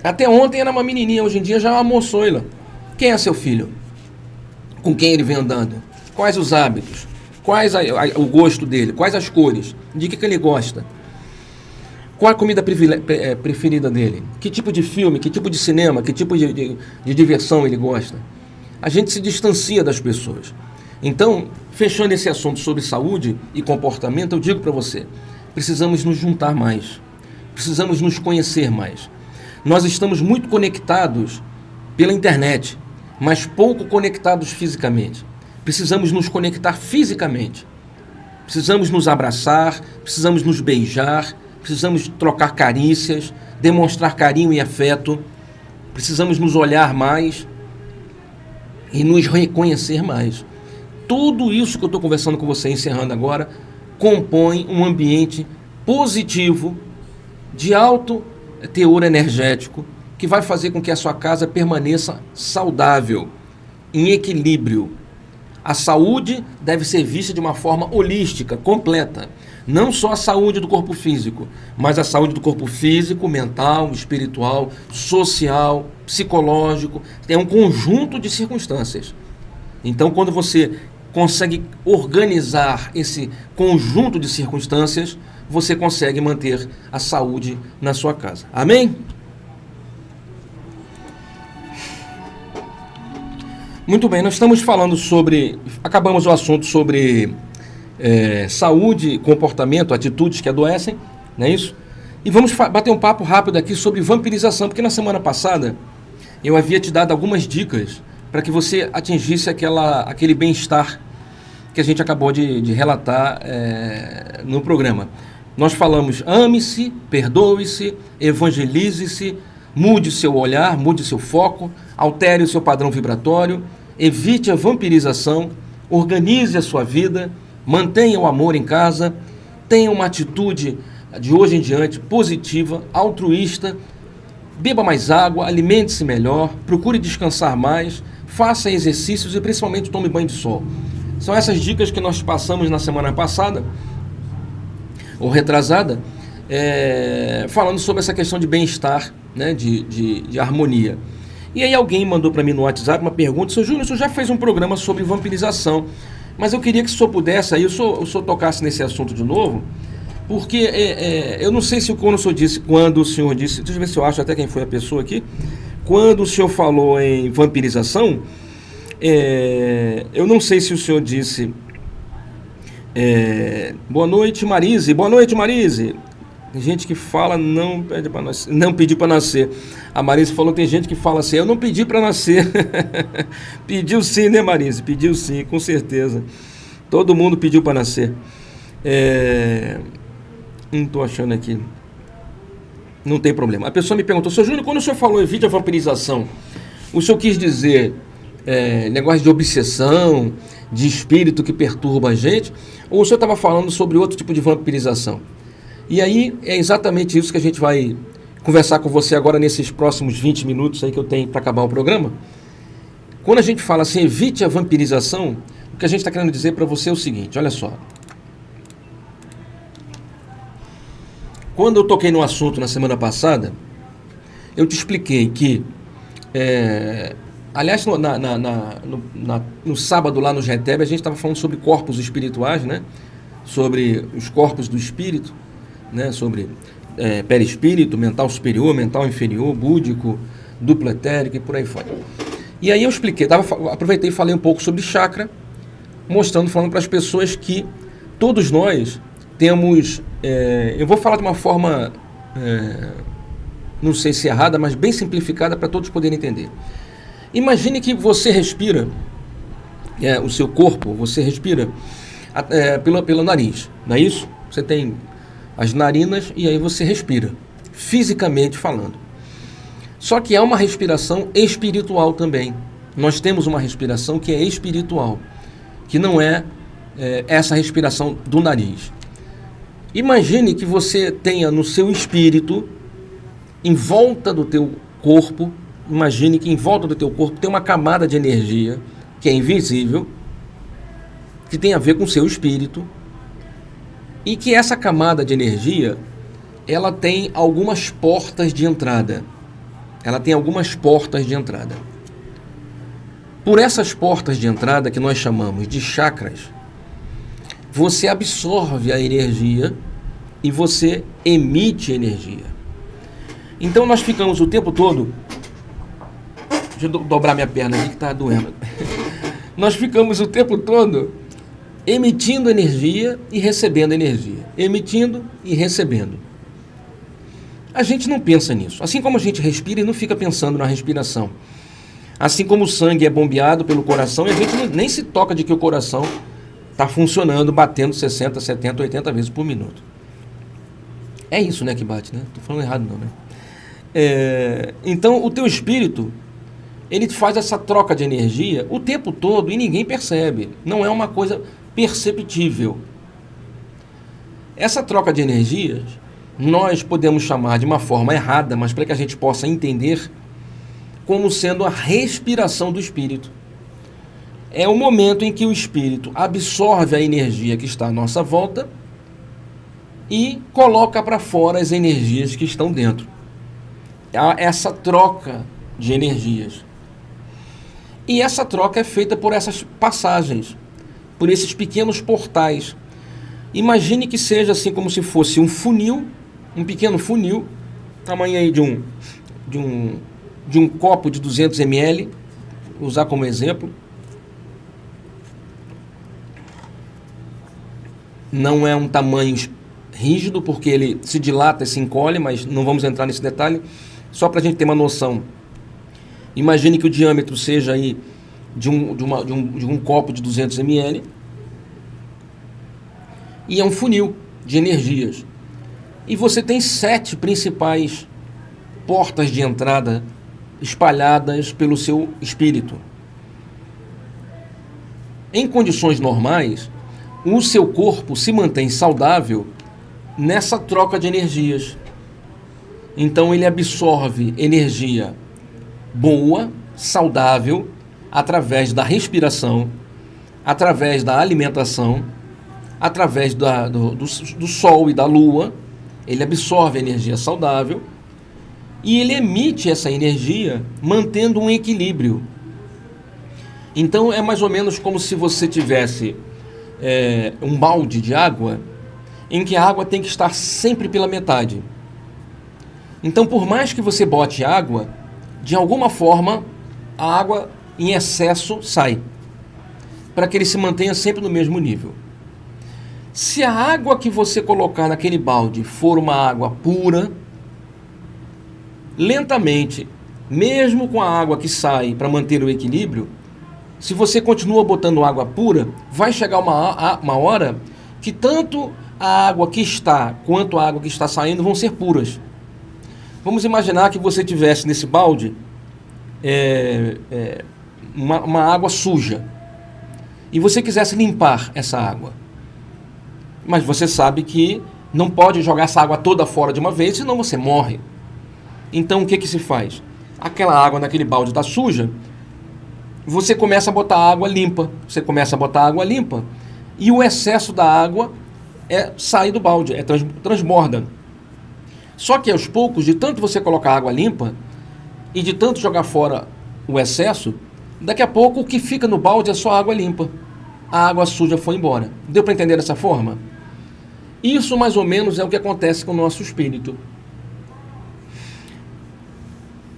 Até ontem era uma menininha, hoje em dia já é uma moçoila. Quem é seu filho? Com quem ele vem andando? Quais os hábitos? Quais o gosto dele? Quais as cores? De que ele gosta? Qual a comida preferida dele? Que tipo de filme? Que tipo de cinema? Que tipo de diversão ele gosta? A gente se distancia das pessoas. Então, fechando esse assunto sobre saúde e comportamento, eu digo para você, precisamos nos juntar mais, precisamos nos conhecer mais. Nós estamos muito conectados pela internet, mas pouco conectados fisicamente. Precisamos nos conectar fisicamente, precisamos nos abraçar, precisamos nos beijar, precisamos trocar carícias, demonstrar carinho e afeto, precisamos nos olhar mais e nos reconhecer mais. Tudo isso que eu estou conversando com você, encerrando agora, compõe um ambiente positivo, de alto teor energético, que vai fazer com que a sua casa permaneça saudável, em equilíbrio. A saúde deve ser vista de uma forma holística, completa. Não só a saúde do corpo físico, mas a saúde do corpo físico, mental, espiritual, social, psicológico. É um conjunto de circunstâncias. Então, quando você consegue organizar esse conjunto de circunstâncias, você consegue manter a saúde na sua casa. Amém? Muito bem, nós estamos falando acabamos o assunto sobre saúde, comportamento, atitudes que adoecem, não é isso? E vamos bater um papo rápido aqui sobre vampirização, porque na semana passada eu havia te dado algumas dicas para que você atingisse aquele bem-estar que a gente acabou de relatar no programa. Nós falamos, ame-se, perdoe-se, evangelize-se, mude seu olhar, mude seu foco, altere o seu padrão vibratório, evite a vampirização, organize a sua vida, mantenha o amor em casa, tenha uma atitude de hoje em diante positiva, altruísta, beba mais água, alimente-se melhor, procure descansar mais, faça exercícios e principalmente tome banho de sol. São essas dicas que nós passamos na semana passada, ou retrasada, falando sobre essa questão de bem-estar, né, de harmonia. E aí alguém mandou para mim no WhatsApp uma pergunta: seu Júnior, o senhor já fez um programa sobre vampirização, mas eu queria que o senhor pudesse, aí o senhor tocasse nesse assunto de novo, Porque eu não sei se quando o senhor disse, deixa eu ver se eu acho até quem foi a pessoa aqui, quando o senhor falou em vampirização, eu não sei se o senhor disse, boa noite, Marise, boa noite, Marise. Tem gente que fala não pediu para nascer. A Marise falou, tem gente que fala assim, eu não pedi para nascer. Pediu sim, né, Marise? Pediu sim, com certeza. Todo mundo pediu para nascer. Não estou achando aqui. Não tem problema. A pessoa me perguntou, Sr. Júnior, quando o senhor falou em vídeo vampirização, o senhor quis dizer negócio de obsessão, de espírito que perturba a gente, ou o senhor estava falando sobre outro tipo de vampirização? E aí é exatamente isso que a gente vai conversar com você agora nesses próximos 20 minutos aí que eu tenho para acabar o programa. Quando a gente fala assim, evite a vampirização, o que a gente está querendo dizer para você é o seguinte, olha só. Quando eu toquei no assunto na semana passada, eu te expliquei que, aliás, no sábado lá no GETEB, a gente estava falando sobre corpos espirituais, né? Sobre os corpos do espírito, né? Sobre perispírito, mental superior, mental inferior, búdico, duplo etérico e por aí fora. E aí eu expliquei, aproveitei e falei um pouco sobre chakra, falando para as pessoas que todos nós temos, eu vou falar de uma forma, não sei se errada, mas bem simplificada para todos poderem entender. Imagine que você respira, o seu corpo, você respira pelo nariz, não é isso? Você tem as narinas e aí você respira, fisicamente falando. Só que há uma respiração espiritual também. Nós temos uma respiração que é espiritual, que não é essa respiração do nariz. Imagine que você tenha no seu espírito, em volta do teu corpo, imagine que em volta do teu corpo tem uma camada de energia que é invisível, que tem a ver com o seu espírito, e que essa camada de energia, ela tem algumas portas de entrada. Por essas portas de entrada, que nós chamamos de chakras, você absorve a energia e você emite energia. Então nós ficamos o tempo todo... Deixa eu dobrar minha perna aqui que está doendo. Nós ficamos o tempo todo emitindo energia e recebendo energia. Emitindo e recebendo. A gente não pensa nisso. Assim como a gente respira e não fica pensando na respiração. Assim como o sangue é bombeado pelo coração e a gente nem se toca de que o coração está funcionando, batendo 60, 70, 80 vezes por minuto. É isso, né, que bate, né? Estou falando errado não, né? Então, o teu espírito, ele faz essa troca de energia o tempo todo e ninguém percebe. Não é uma coisa perceptível. Essa troca de energias, nós podemos chamar de uma forma errada, mas para que a gente possa entender, como sendo a respiração do espírito. É o momento em que o espírito absorve a energia que está à nossa volta e coloca para fora as energias que estão dentro. Há essa troca de energias. E essa troca é feita por essas passagens, por esses pequenos portais. Imagine que seja assim como se fosse um funil, um pequeno funil, tamanho aí de um copo de 200 ml, vou usar como exemplo. Não é um tamanho rígido, porque ele se dilata e se encolhe, mas não vamos entrar nesse detalhe. Só para a gente ter uma noção. Imagine que o diâmetro seja aí de um copo de 200 ml. E é um funil de energias. E você tem 7 principais portas de entrada espalhadas pelo seu espírito. Em condições normais, o seu corpo se mantém saudável nessa troca de energias. Então ele absorve energia boa, saudável, através da respiração, através da alimentação, através do sol e da lua. Ele absorve energia saudável e ele emite essa energia mantendo um equilíbrio. Então é mais ou menos como se você tivesse um balde de água em que a água tem que estar sempre pela metade. Então, por mais que você bote água, de alguma forma, a água em excesso sai, para que ele se mantenha sempre no mesmo nível. Se a água que você colocar naquele balde for uma água pura, lentamente, mesmo com a água que sai para manter o equilíbrio, se você continua botando água pura, vai chegar uma hora que tanto a água que está quanto a água que está saindo vão ser puras. Vamos imaginar que você tivesse nesse balde uma água suja e você quisesse limpar essa água. Mas você sabe que não pode jogar essa água toda fora de uma vez, senão você morre. Então o que se faz? Aquela água naquele balde está suja, você começa a botar água limpa, e o excesso da água sai do balde, transborda. Só que aos poucos, de tanto você colocar água limpa e de tanto jogar fora o excesso, daqui a pouco o que fica no balde é só água limpa. A água suja foi embora. Deu para entender dessa forma? Isso mais ou menos é o que acontece com o nosso espírito.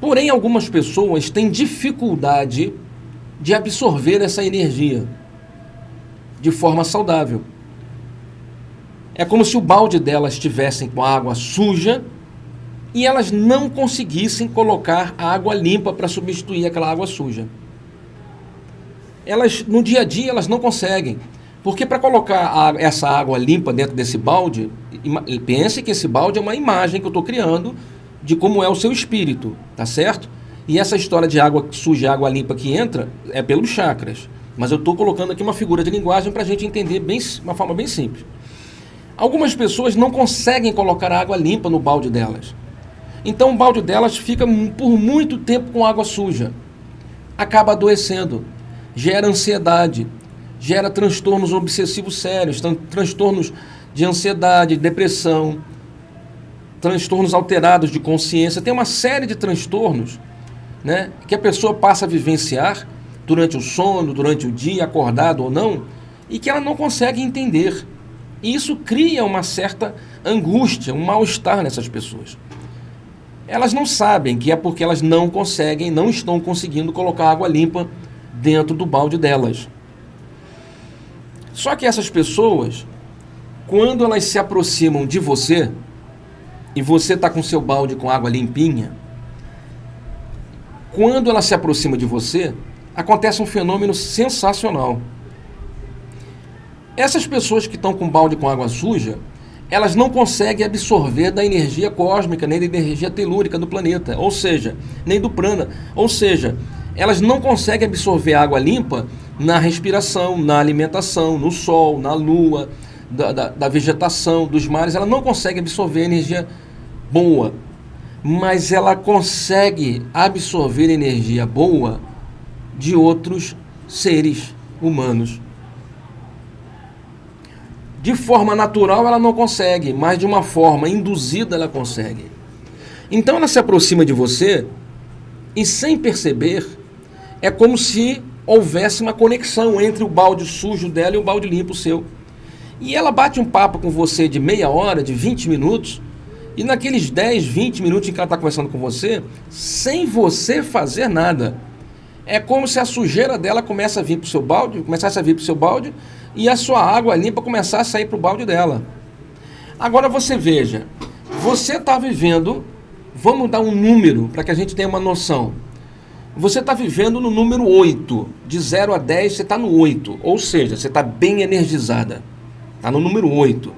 Porém, algumas pessoas têm dificuldade de absorver essa energia de forma saudável. É como se o balde delas estivessem com a água suja e elas não conseguissem colocar a água limpa para substituir aquela água suja. Elas, no dia a dia, elas não conseguem. Porque para colocar essa água limpa dentro desse balde, pense que esse balde é uma imagem que eu estou criando de como é o seu espírito, tá certo? E essa história de água suja e água limpa que entra é pelos chakras. Mas eu estou colocando aqui uma figura de linguagem para a gente entender de uma forma bem simples. Algumas pessoas não conseguem colocar água limpa no balde delas. Então o balde delas fica por muito tempo com água suja. Acaba adoecendo, gera ansiedade, gera transtornos obsessivos sérios, transtornos de ansiedade, depressão, transtornos alterados de consciência. Tem uma série de transtornos, né, que a pessoa passa a vivenciar durante o sono, durante o dia, acordado ou não, e que ela não consegue entender. E isso cria uma certa angústia, um mal-estar nessas pessoas. Elas não sabem que é porque elas não estão conseguindo colocar água limpa dentro do balde delas. Só que essas pessoas, quando elas se aproximam de você, e você está com seu balde com água limpinha, quando ela se aproxima de você, acontece um fenômeno sensacional. Essas pessoas que estão com balde com água suja, elas não conseguem absorver da energia cósmica, nem da energia telúrica do planeta, ou seja, nem do prana. Ou seja, elas não conseguem absorver água limpa na respiração, na alimentação, no sol, na lua, da vegetação, dos mares. Ela não consegue absorver energia boa, mas ela consegue absorver energia boa de outros seres humanos. De forma natural ela não consegue, mas de uma forma induzida ela consegue. Então ela se aproxima de você e, sem perceber, é como se houvesse uma conexão entre o balde sujo dela e o balde limpo seu. E ela bate um papo com você de meia hora, de 20 minutos, e naqueles 10, 20 minutos em que ela está conversando com você, sem você fazer nada, é como se a sujeira dela começasse a vir para o seu balde, e a sua água limpa começar a sair para o balde dela. Agora você veja, você está vivendo, vamos dar um número para que a gente tenha uma noção. Você está vivendo no número 8, de 0 a 10 você está no 8, ou seja, você está bem energizada, está no número 8.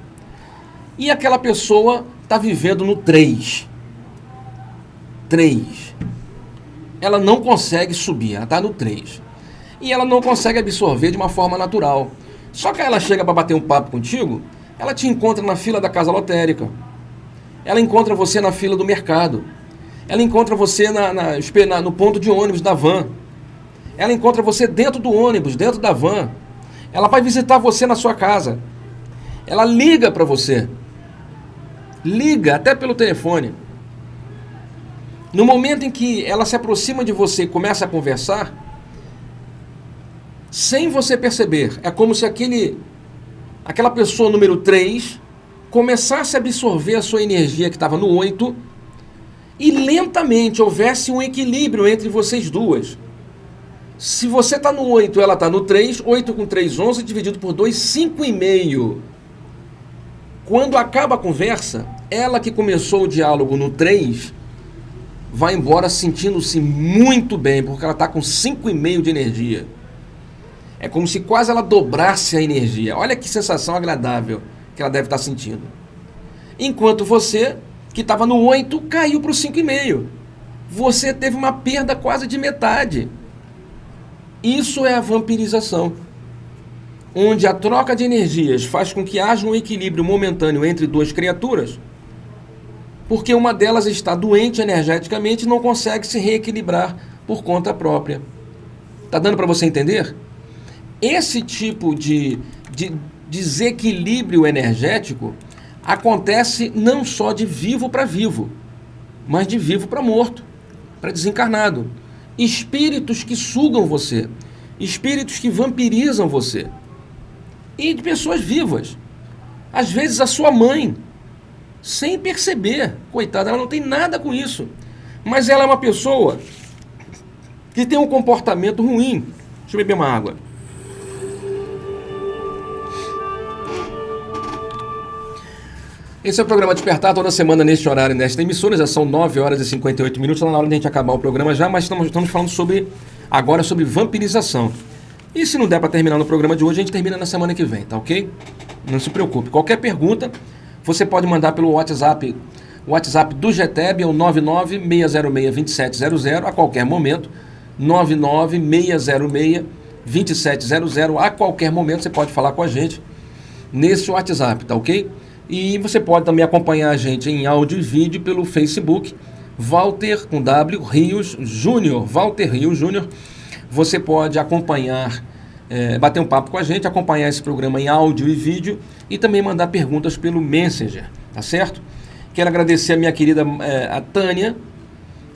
E aquela pessoa está vivendo no 3. 3. Ela não consegue subir, ela está no 3. E ela não consegue absorver de uma forma natural. Só que ela chega para bater um papo contigo, ela te encontra na fila da casa lotérica. Ela encontra você na fila do mercado. Ela encontra você no ponto de ônibus da van. Ela encontra você dentro do ônibus, dentro da van. Ela vai visitar você na sua casa. Ela liga para você. Liga até pelo telefone. No momento em que ela se aproxima de você e começa a conversar, sem você perceber, é como se aquela pessoa número 3 começasse a absorver a sua energia que estava no 8 e lentamente houvesse um equilíbrio entre vocês duas. Se você está no 8, ela está no 3, 8 com 3, 11, dividido por 2, 5,5. Quando acaba a conversa, ela que começou o diálogo no 3, vai embora sentindo-se muito bem, porque ela está com 5,5 de energia. É como se quase ela dobrasse a energia. Olha que sensação agradável que ela deve estar sentindo. Enquanto você, que estava no 8, caiu para o 5,5. Você teve uma perda quase de metade. Isso é a vampirização, onde a troca de energias faz com que haja um equilíbrio momentâneo entre duas criaturas, porque uma delas está doente energeticamente e não consegue se reequilibrar por conta própria. Tá dando para você entender? Esse tipo de desequilíbrio energético acontece não só de vivo para vivo, mas de vivo para morto, para desencarnado. Espíritos que sugam você, espíritos que vampirizam você, e de pessoas vivas. Às vezes a sua mãe, sem perceber, coitada, ela não tem nada com isso, mas ela é uma pessoa que tem um comportamento ruim. Deixa eu beber uma água. Esse é o programa Despertar, toda semana neste horário, nesta emissora. Já são 9 horas e 58 minutos, está na hora de a gente acabar o programa já, mas estamos falando agora sobre vampirização. E se não der para terminar no programa de hoje, a gente termina na semana que vem, tá ok? Não se preocupe. Qualquer pergunta, você pode mandar pelo WhatsApp. O WhatsApp do GTEB é o 996062700 a qualquer momento. 996062700. A qualquer momento você pode falar com a gente nesse WhatsApp, tá ok? E você pode também acompanhar a gente em áudio e vídeo pelo Facebook, Walter com W Rios Júnior. Walter Rios Júnior. Você pode acompanhar, bater um papo com a gente, acompanhar esse programa em áudio e vídeo e também mandar perguntas pelo Messenger, tá certo? Quero agradecer a minha querida a Tânia,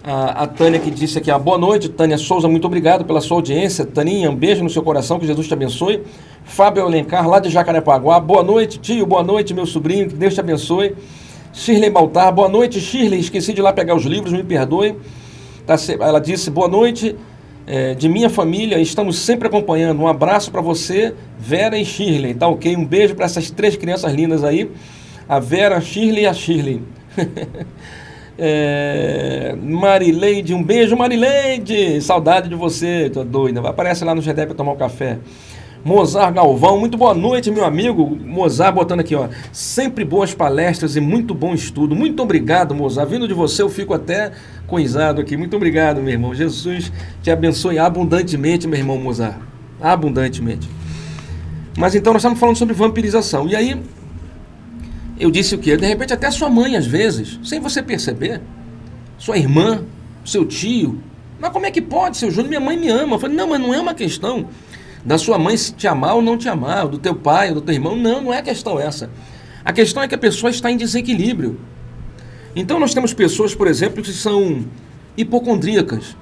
a Tânia que disse aqui, boa noite, Tânia Souza, muito obrigado pela sua audiência. Taninha, um beijo no seu coração, que Jesus te abençoe. Fábio Alencar, lá de Jacarepaguá, boa noite, tio, boa noite, meu sobrinho, que Deus te abençoe. Shirley Baltar, boa noite, Shirley, esqueci de ir lá pegar os livros, me perdoe. Ela disse, boa noite, de minha família, estamos sempre acompanhando, um abraço para você, Vera e Shirley, tá ok? Um beijo para essas 3 crianças lindas aí, a Vera, a Shirley e a Shirley. Marileide, um beijo, Marileide, saudade de você, tô doida, aparece lá no GDE para tomar um café. Mozart Galvão, muito boa noite, meu amigo. Mozart botando aqui, sempre boas palestras e muito bom estudo. Muito obrigado, Mozart. Vindo de você, eu fico até coisado aqui. Muito obrigado, meu irmão. Jesus te abençoe abundantemente, meu irmão Mozart. Abundantemente. Mas então nós estamos falando sobre vampirização. E aí, eu disse o quê? De repente até sua mãe, às vezes, sem você perceber, sua irmã, seu tio. Mas como é que pode, seu Júnior? Minha mãe me ama. Eu falei, não, mas não é uma questão da sua mãe se te amar ou não te amar, ou do teu pai, ou do teu irmão. Não é a questão essa. A questão é que a pessoa está em desequilíbrio. Então nós temos pessoas, por exemplo, que são hipocondríacas,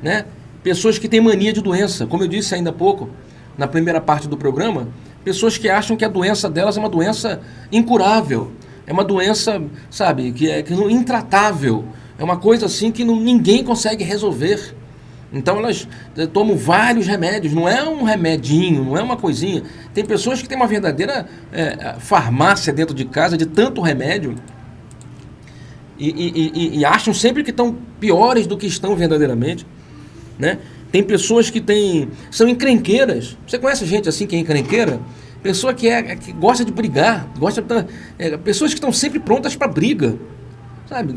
né? Pessoas que têm mania de doença, como eu disse ainda há pouco, na primeira parte do programa, pessoas que acham que a doença delas é uma doença incurável, é uma doença, sabe, que é intratável, é uma coisa assim que ninguém consegue resolver. Então elas tomam vários remédios, não é um remedinho, não é uma coisinha. Tem pessoas que têm uma verdadeira farmácia dentro de casa de tanto remédio e acham sempre que estão piores do que estão verdadeiramente, né? Tem pessoas que são encrenqueiras. Você conhece gente assim que é encrenqueira? Pessoa que gosta de brigar, pessoas que estão sempre prontas para briga. Sabe?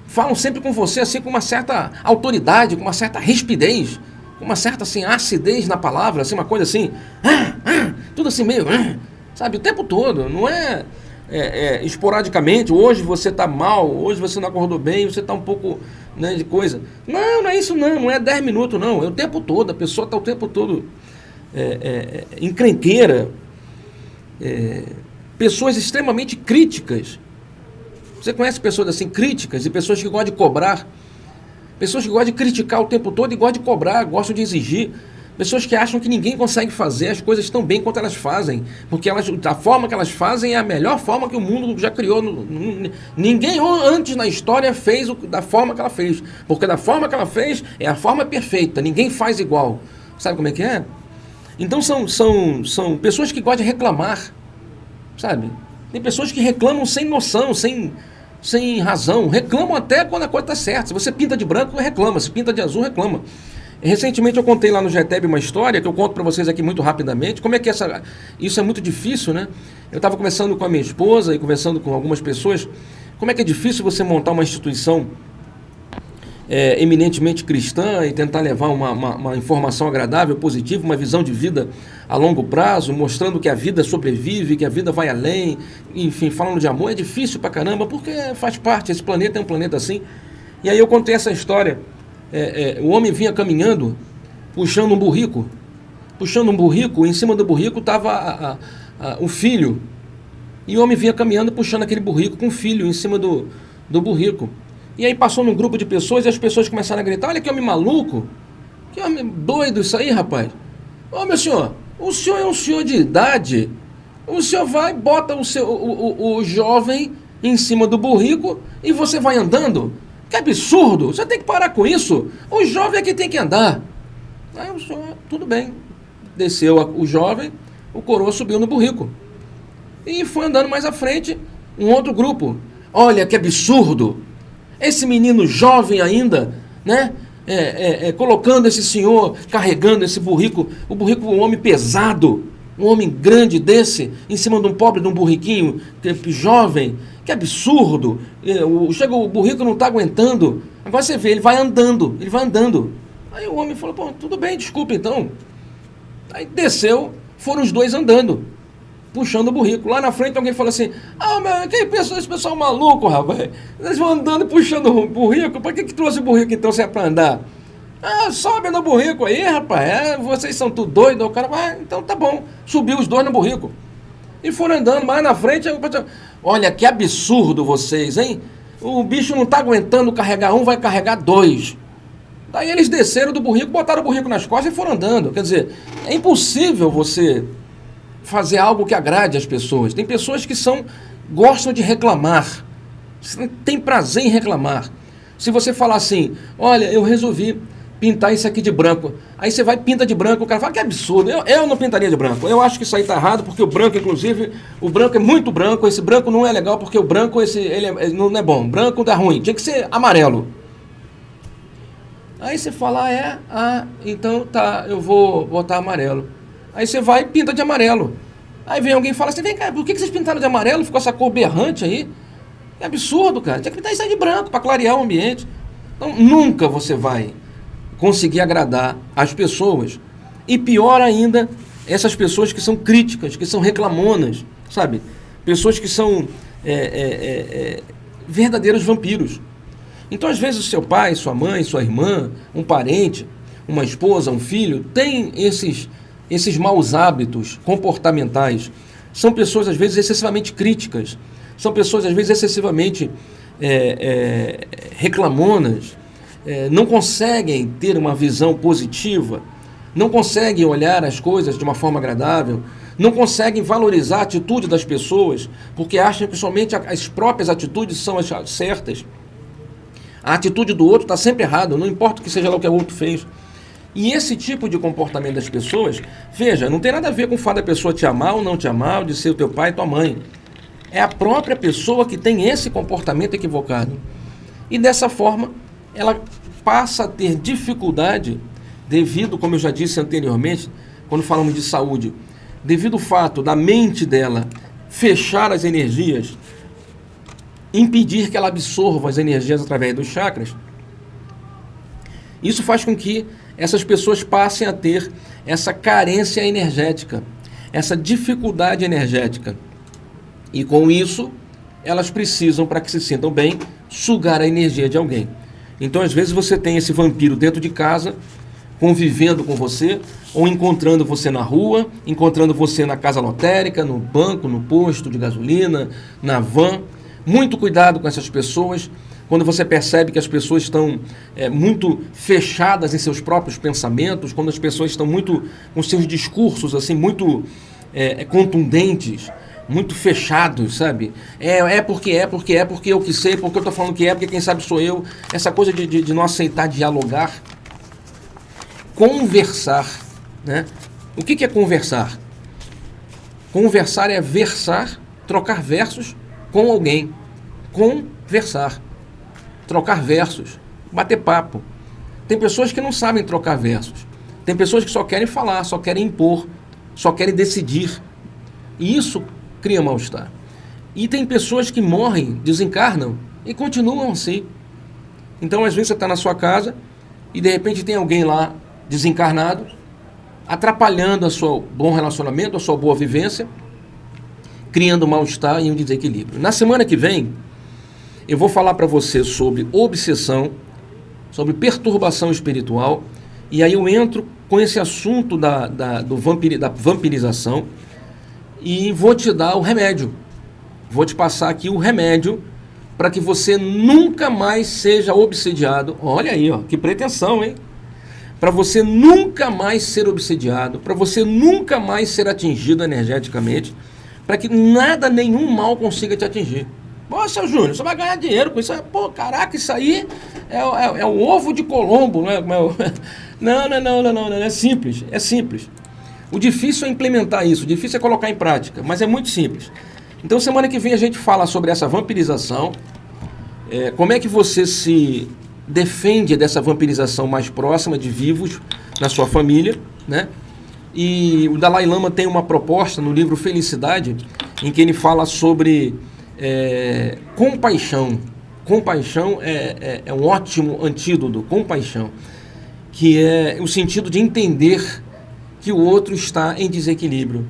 Falam sempre com você assim, com uma certa autoridade, com uma certa rispidez, com uma certa assim, acidez na palavra, assim, uma coisa assim, tudo assim meio, sabe, o tempo todo, não esporadicamente, hoje você está mal, hoje você não acordou bem, você está um pouco, né, de coisa. Não é isso não é 10 minutos não, é o tempo todo, a pessoa está o tempo todo encrenqueira, pessoas extremamente críticas. Você conhece pessoas assim, críticas, e pessoas que gostam de cobrar, pessoas que gostam de criticar o tempo todo e gostam de cobrar, gostam de exigir. Pessoas que acham que ninguém consegue fazer as coisas tão bem quanto elas fazem, porque a forma que elas fazem é a melhor forma que o mundo já criou. Ninguém antes na história fez da forma que ela fez, porque da forma que ela fez é a forma perfeita, ninguém faz igual. Sabe como é que é? Então são pessoas que gostam de reclamar, sabe? Tem pessoas que reclamam sem noção, sem razão, reclamam até quando a coisa está certa. Se você pinta de branco, reclama, se pinta de azul, reclama. Recentemente eu contei lá no GTEB uma história que eu conto para vocês aqui muito rapidamente. Como é que isso é muito difícil, né? Eu estava conversando com a minha esposa e conversando com algumas pessoas. Como é que é difícil você montar uma instituição eminentemente cristã e tentar levar uma informação agradável, positiva, uma visão de vida a longo prazo, mostrando que a vida sobrevive, que a vida vai além, enfim, falando de amor. É difícil pra caramba, porque faz parte, esse planeta é um planeta assim. E aí eu contei essa história. O homem vinha caminhando, puxando um burrico, e em cima do burrico estava o filho, e o homem vinha caminhando, puxando aquele burrico com o filho em cima do burrico. E aí passou num grupo de pessoas e as pessoas começaram a gritar: olha que homem maluco, que homem doido isso aí, rapaz. Ô meu senhor, o senhor é um senhor de idade, o senhor vai, bota o jovem em cima do burrico e você vai andando? Que absurdo, você tem que parar com isso, o jovem é que tem que andar. Aí o senhor, tudo bem, desceu o jovem, o coroa subiu no burrico e foi andando mais à frente um outro grupo. Olha que absurdo, esse menino jovem ainda, né, colocando esse senhor, carregando esse burrico, um homem pesado, um homem grande desse, em cima de um pobre, de um burriquinho jovem. Que absurdo, chega o burrico não está aguentando. Agora você vê, ele vai andando. Aí o homem falou: pô, tudo bem, desculpa então. Aí desceu, foram os dois andando, puxando o burrico. Lá na frente alguém falou assim: esse pessoal maluco, rapaz, eles vão andando e puxando o burrico, para que trouxe o burrico então se é para andar? Sobe no burrico aí, rapaz, vocês são tudo doidos. O cara, então tá bom, subiu os dois no burrico. E foram andando mais na frente. Olha que absurdo vocês, hein? O bicho não está aguentando carregar um, vai carregar dois. Daí eles desceram do burrico, botaram o burrico nas costas e foram andando. Quer dizer, é impossível você fazer algo que agrade as pessoas. Tem pessoas que gostam de reclamar, tem prazer em reclamar. Se você falar assim: olha, eu resolvi pintar isso aqui de branco. Aí você vai e pinta de branco, o cara fala: que absurdo, eu não pintaria de branco. Eu acho que isso aí está errado, porque o branco, inclusive, o branco é muito branco, esse branco não é legal, porque o branco, ele não é bom, branco dá ruim, tinha que ser amarelo. Aí você fala: então tá, eu vou botar amarelo. Aí você vai e pinta de amarelo. Aí vem alguém e fala assim: vem cá, por que vocês pintaram de amarelo? Ficou essa cor berrante aí? É absurdo, cara, tinha que pintar isso aí de branco, para clarear o ambiente. Então nunca você vai conseguir agradar as pessoas. E pior ainda, essas pessoas que são críticas, que são reclamonas, sabe? Pessoas que são verdadeiros vampiros. Então, às vezes, o seu pai, sua mãe, sua irmã, um parente, uma esposa, um filho, tem esses maus hábitos comportamentais. São pessoas, às vezes, excessivamente críticas. São pessoas, às vezes, excessivamente reclamonas. Não conseguem ter uma visão positiva, não conseguem olhar as coisas de uma forma agradável, não conseguem valorizar a atitude das pessoas, porque acham que somente as próprias atitudes são as certas. A atitude do outro está sempre errada, não importa o que seja lá o que o outro fez. E esse tipo de comportamento das pessoas, veja, não tem nada a ver com o fato da pessoa te amar ou não te amar, ou de ser o teu pai e tua mãe. É a própria pessoa que tem esse comportamento equivocado. E dessa forma, ela passa a ter dificuldade devido, como eu já disse anteriormente, quando falamos de saúde, devido ao fato da mente dela fechar as energias, impedir que ela absorva as energias através dos chakras. Isso faz com que essas pessoas passem a ter essa carência energética, essa dificuldade energética. E com isso, elas precisam, para que se sintam bem, sugar a energia de alguém. Então, às vezes, você tem esse vampiro dentro de casa, convivendo com você, ou encontrando você na rua, encontrando você na casa lotérica, no banco, no posto de gasolina, na van. Muito cuidado com essas pessoas, quando você percebe que as pessoas estão muito fechadas em seus próprios pensamentos, quando as pessoas estão muito com seus discursos assim muito contundentes, muito fechados, sabe? Porque eu que sei, porque eu tô falando que porque quem sabe sou eu. Essa coisa de não aceitar dialogar. Conversar, né? O que é conversar? Conversar é versar, trocar versos com alguém. Conversar. Trocar versos. Bater papo. Tem pessoas que não sabem trocar versos. Tem pessoas que só querem falar, só querem impor, só querem decidir. E isso cria mal-estar. E tem pessoas que morrem, desencarnam e continuam assim. Então, às vezes, você está na sua casa e, de repente, tem alguém lá desencarnado, atrapalhando o seu bom relacionamento, a sua boa vivência, criando mal-estar e um desequilíbrio. Na semana que vem, eu vou falar para você sobre obsessão, sobre perturbação espiritual, e aí eu entro com esse assunto da vampirização, e vou te dar o remédio. Vou te passar aqui o remédio para que você nunca mais seja obsediado. Olha aí, ó, que pretensão, hein? Para você nunca mais ser obsediado, para você nunca mais ser atingido energeticamente, para que nada, nenhum mal consiga te atingir. Poxa, Júnior, você vai ganhar dinheiro com isso. Pô, caraca, isso aí é o ovo de Colombo, né? Não, é simples, é simples. O difícil é implementar isso, o difícil é colocar em prática, mas é muito simples. Então, semana que vem a gente fala sobre essa vampirização, como é que você se defende dessa vampirização mais próxima de vivos na sua família, né? E o Dalai Lama tem uma proposta no livro Felicidade, em que ele fala sobre compaixão. Compaixão é um ótimo antídoto, compaixão, que é o sentido de entender que o outro está em desequilíbrio.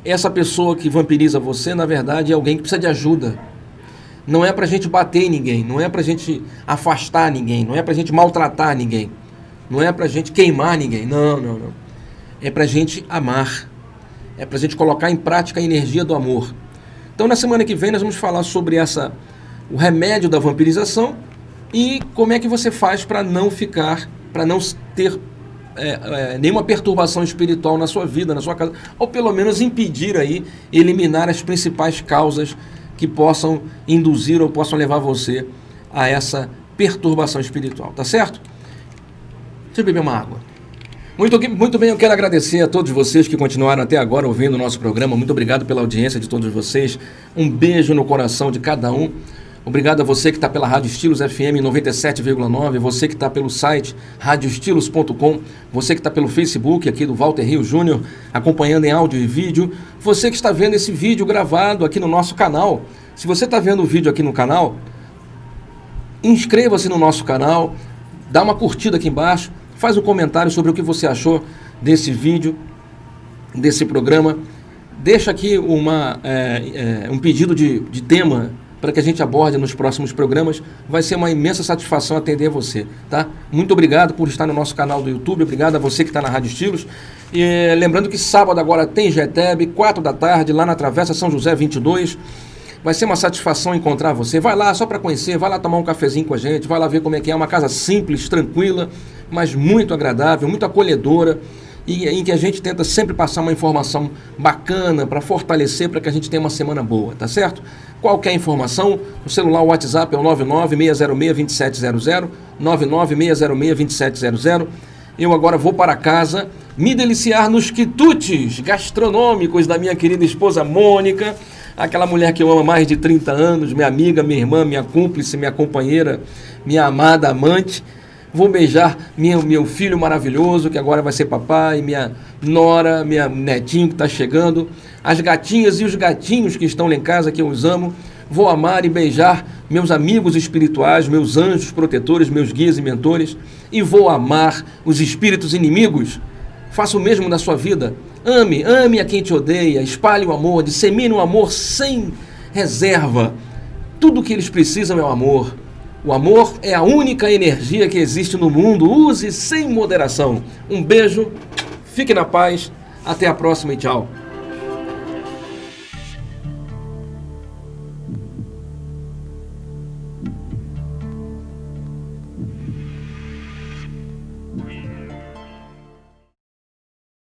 Essa pessoa que vampiriza você, na verdade, é alguém que precisa de ajuda. Não é pra gente bater em ninguém, não é pra gente afastar ninguém, não é pra gente maltratar ninguém, não é pra gente queimar ninguém, não. É pra gente amar, é pra gente colocar em prática a energia do amor. Então, na semana que vem, nós vamos falar sobre o remédio da vampirização e como é que você faz para não ter nenhuma perturbação espiritual na sua vida, na sua casa, ou pelo menos impedir aí, eliminar as principais causas que possam induzir ou possam levar você a essa perturbação espiritual, tá certo? Deixa eu beber uma água. Muito bem, eu quero agradecer a todos vocês que continuaram até agora ouvindo o nosso programa. Muito obrigado pela audiência de todos vocês. Um beijo no coração de cada um. Obrigado a você que está pela Rádio Estilos FM 97,9, você que está pelo site radioestilos.com, você que está pelo Facebook aqui do Walter Rio Júnior, acompanhando em áudio e vídeo, você que está vendo esse vídeo gravado aqui no nosso canal. Se você está vendo o vídeo aqui no canal, inscreva-se no nosso canal, dá uma curtida aqui embaixo, faz um comentário sobre o que você achou desse vídeo, desse programa. Deixa aqui um pedido de tema para que a gente aborde nos próximos programas. Vai ser uma imensa satisfação atender você, tá? Muito obrigado por estar no nosso canal do YouTube, obrigado a você que está na Rádio Estilos. E lembrando que sábado agora tem GETEB, 4 da tarde, lá na Travessa São José 22. Vai ser uma satisfação encontrar você. Vai lá só para conhecer, vai lá tomar um cafezinho com a gente, vai lá ver como é que é. Uma casa simples, tranquila, mas muito agradável, muito acolhedora, e em que a gente tenta sempre passar uma informação bacana para fortalecer, para que a gente tenha uma semana boa, tá certo? Qualquer informação, o celular, o WhatsApp é o 996062700, 996062700. Eu agora vou para casa me deliciar nos quitutes gastronômicos da minha querida esposa Mônica, aquela mulher que eu amo há mais de 30 anos, minha amiga, minha irmã, minha cúmplice, minha companheira, minha amada amante. Vou beijar meu filho maravilhoso, que agora vai ser papai, minha nora, minha netinho que está chegando, as gatinhas e os gatinhos que estão lá em casa, que eu os amo. Vou amar e beijar meus amigos espirituais, meus anjos protetores, meus guias e mentores. E vou amar os espíritos inimigos. Faça o mesmo na sua vida. Ame a quem te odeia, espalhe o amor, dissemine o amor sem reserva. Tudo o que eles precisam é o amor. O amor é a única energia que existe no mundo. Use sem moderação. Um beijo, fique na paz, até a próxima e tchau.